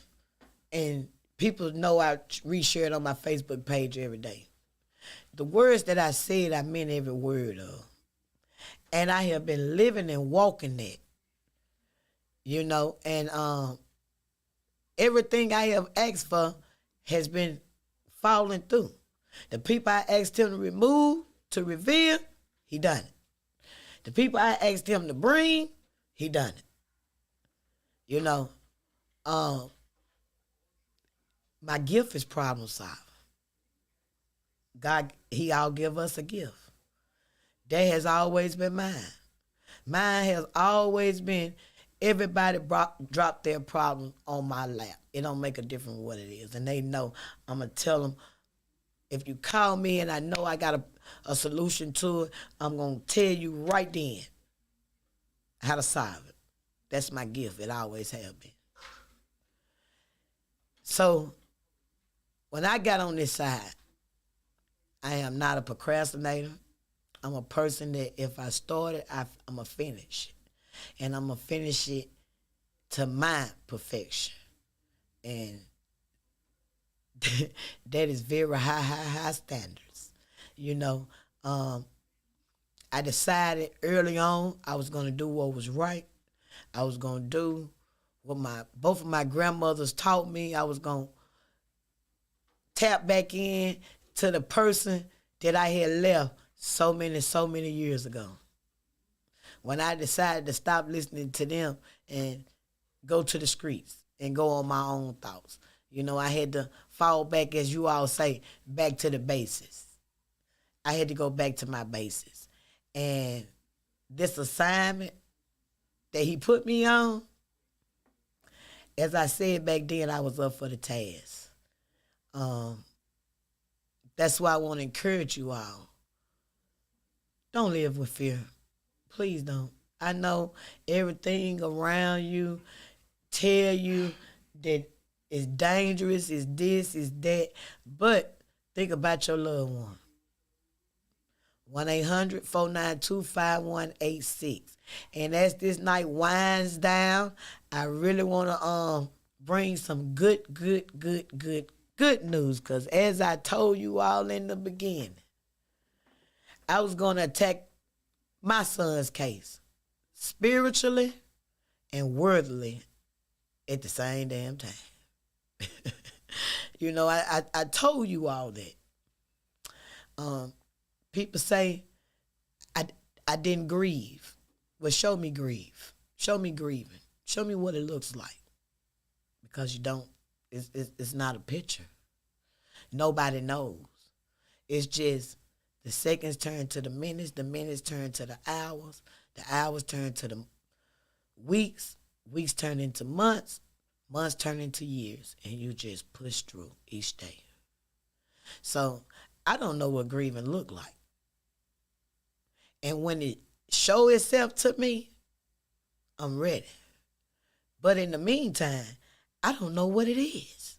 and people know I reshare it on my Facebook page every day. The words that I said, I meant every word of. And I have been living and walking that. You know, and everything I have asked for has been falling through. The people I asked him to remove, to reveal, he done it. The people I asked him to bring, he done it. You know, my gift is problem solving. God, he all give us a gift. That has always been mine. Mine has always been everybody drop their problems on my lap. It don't make a difference what it is. And they know I'm going to tell them, if you call me and I know I got a solution to it, I'm going to tell you right then how to solve it. That's my gift. It always have been. So when I got on this side, I am not a procrastinator. I'm a person that if I start it, I'm going to finish it. And I'm going to finish it to my perfection. And that is very high standards. You know, I decided early on I was going to do what was right. I was going to do what both of my grandmothers taught me. I was going to tap back in to the person that I had left so many years ago. When I decided to stop listening to them and go to the streets and go on my own thoughts. You know, I had to fall back, as you all say, back to the basis. I had to go back to my basis. And this assignment that he put me on, as I said back then, I was up for the task. That's why I want to encourage you all. Don't live with fear. Please don't. I know everything around you tell you that it's dangerous, it's this, it's that, but think about your loved one. 1-800-492-5186. And as this night winds down, I really want to bring some good news, because as I told you all in the beginning, I was going to attack my son's case spiritually and worthily at the same damn time. You know, I told you all that. People say I didn't grieve. Well, show me grief. Show me grieving. Show me what it looks like. Because you don't. It's not a picture. Nobody knows. It's just the seconds turn to the minutes turn to the hours turn to the weeks turn into months turn into years, and you just push through each day. So I don't know what grieving look like. And when it show itself to me, I'm ready. But in the meantime, I don't know what it is.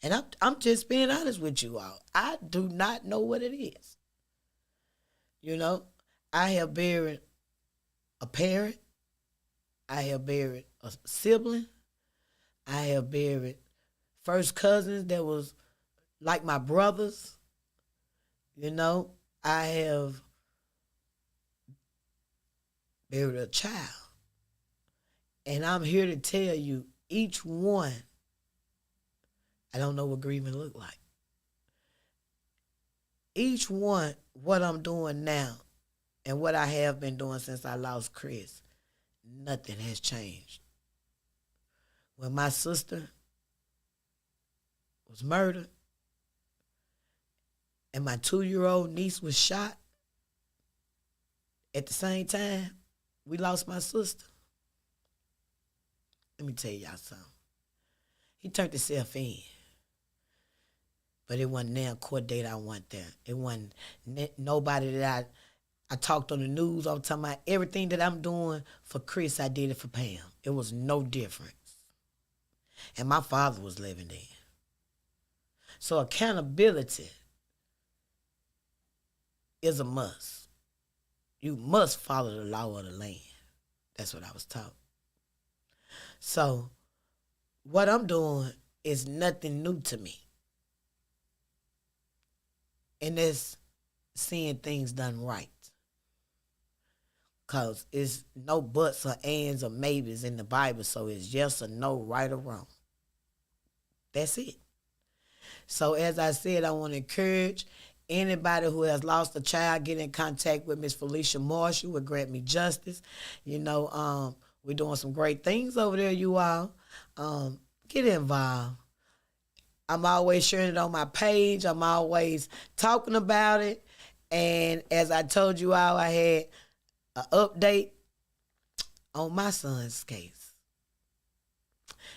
And I'm just being honest with you all. I do not know what it is. You know, I have buried a parent. I have buried a sibling. I have buried first cousins that was like my brothers. You know, I have buried a child. And I'm here to tell you, each one, I don't know what grieving look like. Each one, what I'm doing now and what I have been doing since I lost Chris, nothing has changed. When my sister was murdered and my 2-year-old niece was shot, at the same time, we lost my sister. Let me tell y'all something. He turned himself in. But it wasn't now court date I want there. It wasn't nobody that I talked on the news. I'm talking about everything that I'm doing for Chris, I did it for Pam. It was no difference. And my father was living there. So accountability is a must. You must follow the law of the land. That's what I was taught. So what I'm doing is nothing new to me. And it's seeing things done right. Because it's no buts or ands or maybes in the Bible, so it's yes or no, right or wrong. That's it. So as I said, I want to encourage anybody who has lost a child, get in contact with Miss Felicia Marshall with Grant Me Justice. You know, we're doing some great things over there, you all. Get involved. I'm always sharing it on my page. I'm always talking about it. And as I told you all, I had an update on my son's case.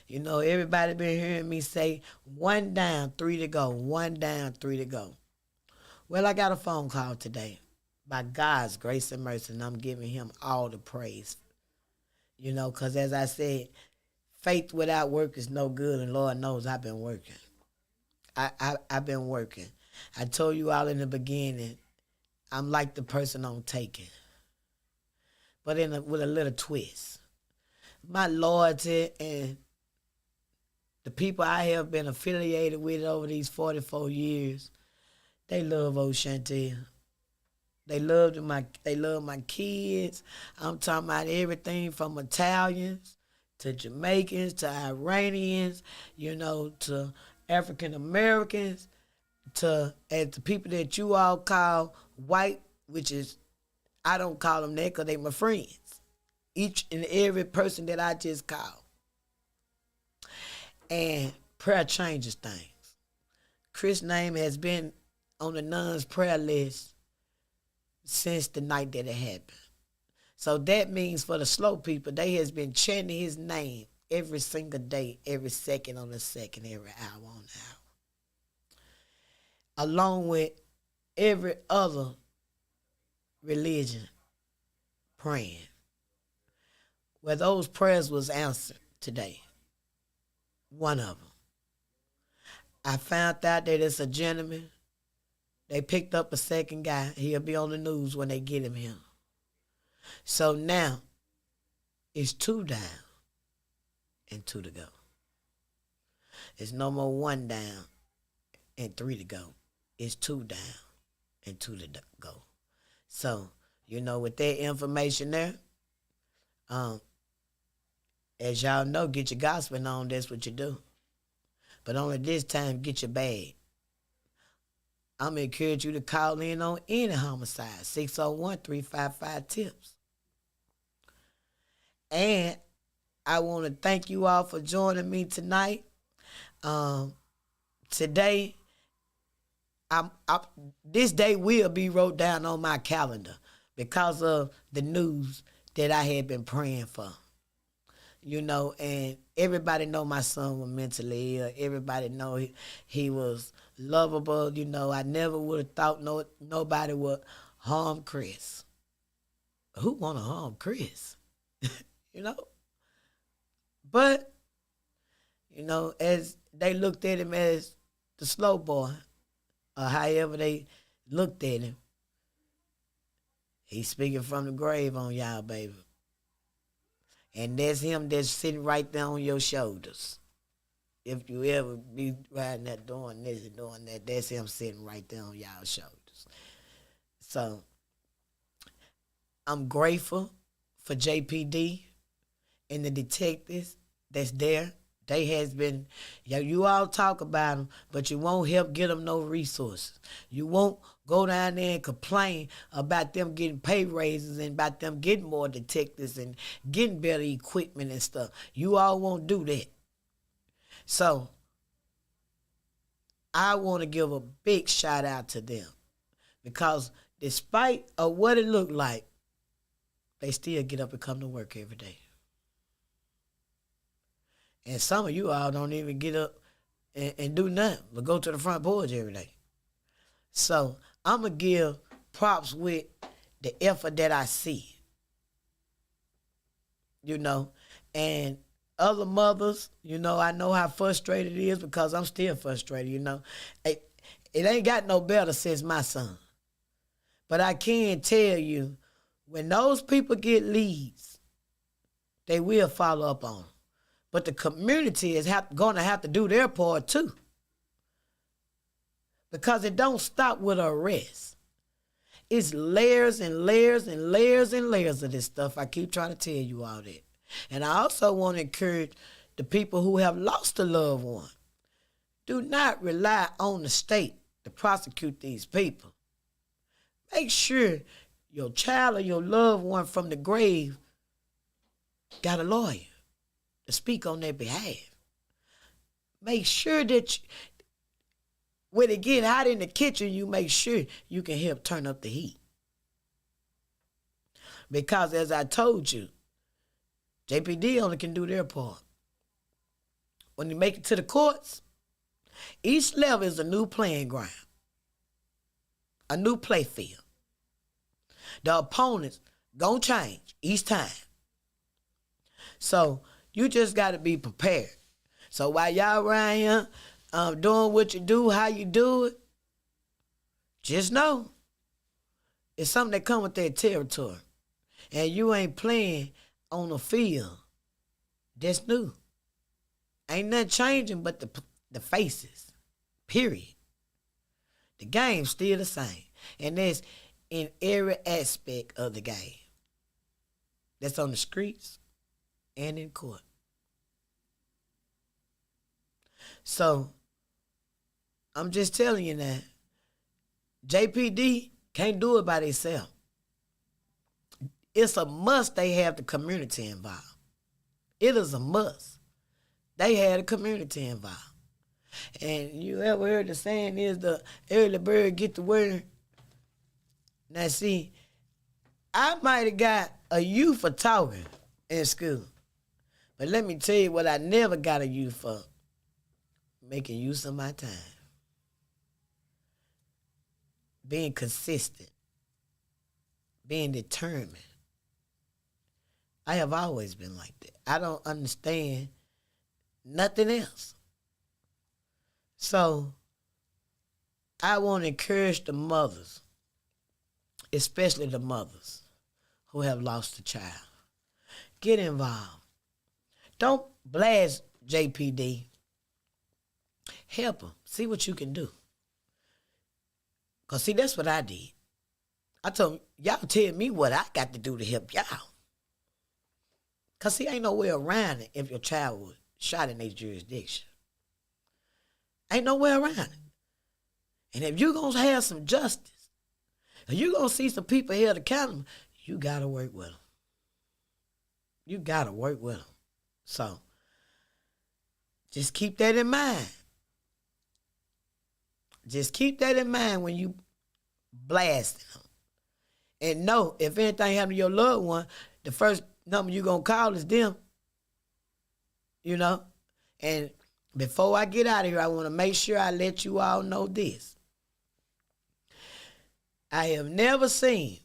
You know, everybody been hearing me say, 1 down, 3 to go. 1 down, 3 to go. Well, I got a phone call today by God's grace and mercy, and I'm giving him all the praise. You know, because as I said, faith without work is no good, and Lord knows I've been working. I've been working. I told you all in the beginning, I'm like the person on Taken, but with a little twist. My loyalty and the people I have been affiliated with over these 44 years, they love old Chantel. They love my kids. I'm talking about everything from Italians to Jamaicans to Iranians, to African Americans, to the people that you all call white, which is, I don't call them that because they my friends. Each and every person that I just call. And prayer changes things. Chris' name has been on the nuns' prayer list since the night that it happened. So that means for the slow people, they has been chanting his name every single day, every second on the second, every hour on the hour. Along with every other religion praying. Well, those prayers was answered today. One of them. I found out that it's a gentleman. They picked up a second guy. He'll be on the news when they get him here. So now, it's 2 down and 2 to go. It's no more 1 down and 3 to go. It's 2 down and 2 to go. So, with that information there, as y'all know, get your gospel on, that's what you do. But only this time, get your bag. I'm going to encourage you to call in on any homicide, 601-355-TIPS. And I want to thank you all for joining me tonight. Today, this day will be wrote down on my calendar because of the news that I had been praying for. And everybody know my son was mentally ill. Everybody know he was lovable. I never would have thought nobody would harm Chris. Who want to harm Chris? But, as they looked at him as the slow boy, or however they looked at him, he's speaking from the grave on y'all, baby. And that's him that's sitting right there on your shoulders. If you ever be riding that, doing this and doing that, that's him sitting right there on y'all shoulders. So, I'm grateful for JPD and the detectives that's there. They has been, you all talk about them, but you won't help get them no resources. You won't go down there and complain about them getting pay raises and about them getting more detectives and getting better equipment and stuff. You all won't do that. So, I want to give a big shout out to them because despite of what it looked like, they still get up and come to work every day. And some of you all don't even get up and do nothing but go to the front porch every day. So I'm going to give props with the effort that I see. And other mothers, I know how frustrated it is because I'm still frustrated, It ain't got no better since my son. But I can tell you, when those people get leads, they will follow up on them. But the community is going to have to do their part too. Because it don't stop with an arrest. It's layers and layers and layers and layers of this stuff. I keep trying to tell you all that. And I also want to encourage the people who have lost a loved one. Do not rely on the state to prosecute these people. Make sure your child or your loved one from the grave got a lawyer to speak on their behalf. Make sure that when it get hot in the kitchen, you make sure you can help turn up the heat. Because as I told you, JPD only can do their part. When you make it to the courts, each level is a new playing ground, a new play field. The opponents gonna change each time. So You just got to be prepared. So while y'all around here doing what you do, how you do it, just know it's something that come with that territory. And you ain't playing on the field. That's new. Ain't nothing changing but the faces. Period. The game's still the same. And that's in every aspect of the game. That's on the streets and in court. So, I'm just telling you that JPD can't do it by themselves. It's a must they have the community involved. It is a must. They had the community involved. And you ever heard the saying is the early bird get the worm? Now see, I might have got a U for talking in school. But let me tell you what I never got a U for. Making use of my time. Being consistent. Being determined. I have always been like that. I don't understand nothing else. So, I want to encourage the mothers, especially the mothers who have lost a child. Get involved. Don't blast JPD. Help them. See what you can do. Because, see, that's what I did. I told them, y'all tell me what I got to do to help y'all. Because, see, ain't no way around it if your child was shot in their jurisdiction. Ain't no way around it. And if you're going to have some justice, if you're going to see some people held accountable, you got to work with them. You got to work with them. So, just keep that in mind. Just keep that in mind when you blasting them. And know, if anything happened to your loved one, the first number you're going to call is them. You know? And before I get out of here, I want to make sure I let you all know this. I have never seen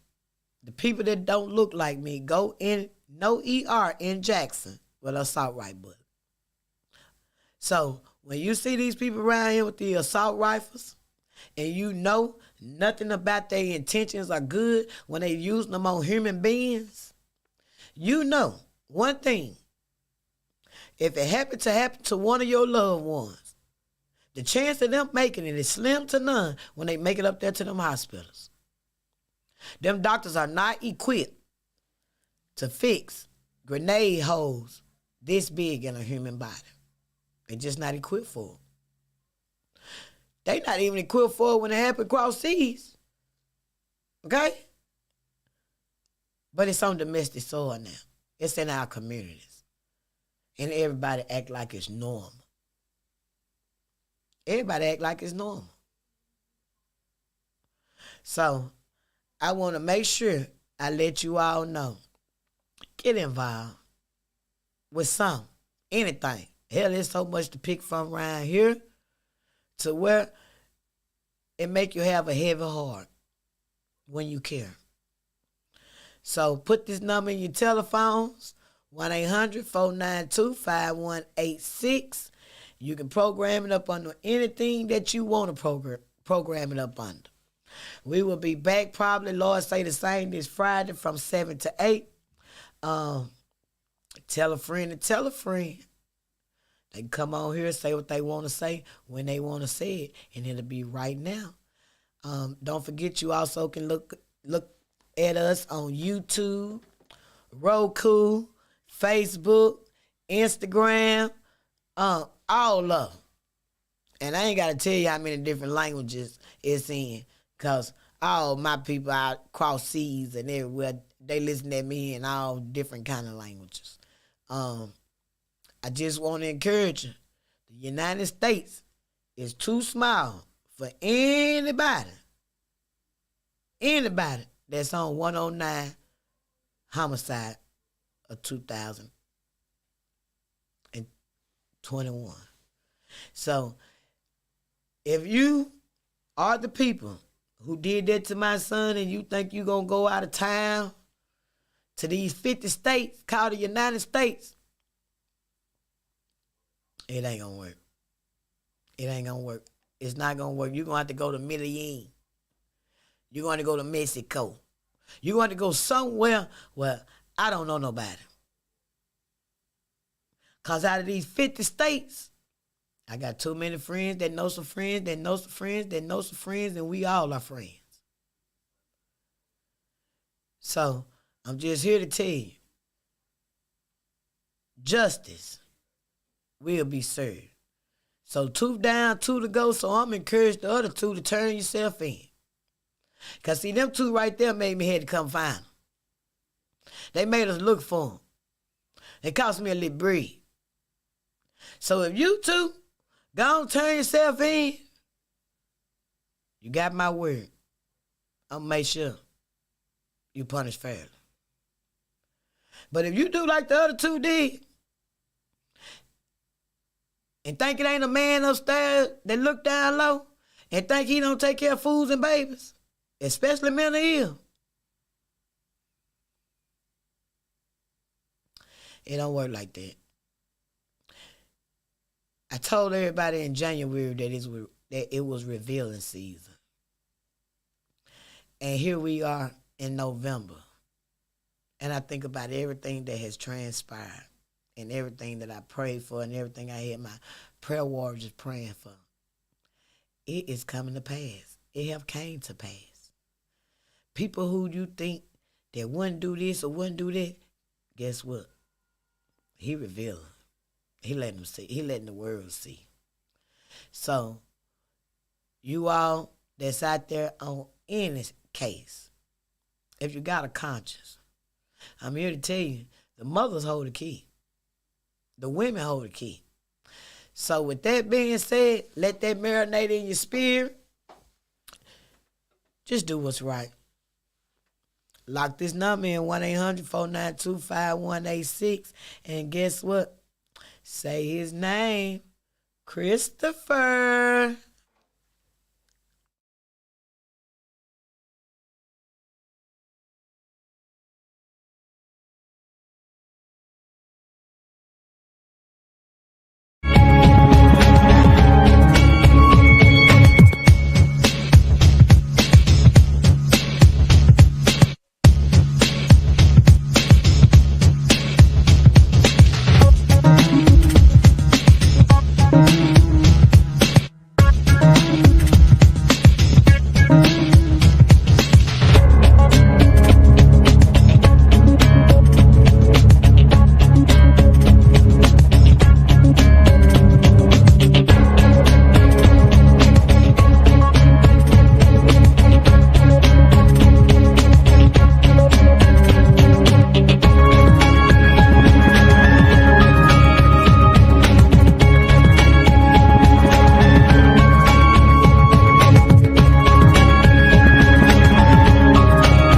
the people that don't look like me go in no ER in Jackson with an assault rifle bullet. So when you see these people around here with the assault rifles and you know nothing about their intentions are good when they use them on human beings, you know one thing. If it happened to one of your loved ones, the chance of them making it is slim to none when they make it up there to them hospitals. Them doctors are not equipped to fix grenade holes this big in a human body. They're just not equipped for it. They're not even equipped for it when it happened across seas. Okay? But it's on domestic soil now. It's in our communities. And everybody act like it's normal. Everybody act like it's normal. So, I want to make sure I let you all know. Get involved with anything. Hell, there's so much to pick from around here to where it make you have a heavy heart when you care. So put this number in your telephones, 1-800-492-5186. You can program it up under anything that you want to program it up under. We will be back probably, Lord say the same, this Friday from 7 to 8. Tell a friend to tell a friend. They can come on here and say what they want to say when they want to say it, and it'll be right now. Don't forget you also can look at us on YouTube, Roku, Facebook, Instagram, all of them. And I ain't got to tell you how many different languages it's in, because all my people out across seas and everywhere, they listen to me in all different kind of languages. I just want to encourage you. The United States is too small for anybody that's on 109 homicide of 2021. So, if you are the people who did that to my son and you think you're going to go out of town to these 50 states called the United States, It ain't gonna work. It ain't gonna work. It's not gonna work. You're gonna have to go to Medellin. You're gonna go to Mexico. You're gonna go somewhere where I don't know nobody. Cause out of these 50 states, I got too many friends that know some friends, that know some friends, that know some friends, and we all are friends. So I'm just here to tell you, justice will be served. So 2 down, 2 to go, so I'm encouraged the other 2 to turn yourself in. Because see, them 2 right there made me had to come find them. They made us look for them. It cost me a little bread. So if you 2 don't turn yourself in, you got my word. I'm going to make sure you punish fairly. But if you do like the other 2 did, and think it ain't a man upstairs that look down low, and think he don't take care of fools and babies, especially mentally ill, it don't work like that. I told everybody in January that it was revealing season. And here we are in November. And I think about everything that has transpired and everything that I prayed for and everything I had my prayer warriors praying for. It is coming to pass. It have came to pass. People who you think that wouldn't do this or wouldn't do that, guess what? He revealed. He letting them see. He letting the world see. So, you all that's out there on any case, if you got a conscience, I'm here to tell you, the mothers hold the key. The women hold the key. So with that being said, let that marinate in your spirit. Just do what's right. Lock this number in 1-800-492-5186. And guess what? Say his name, Christopher.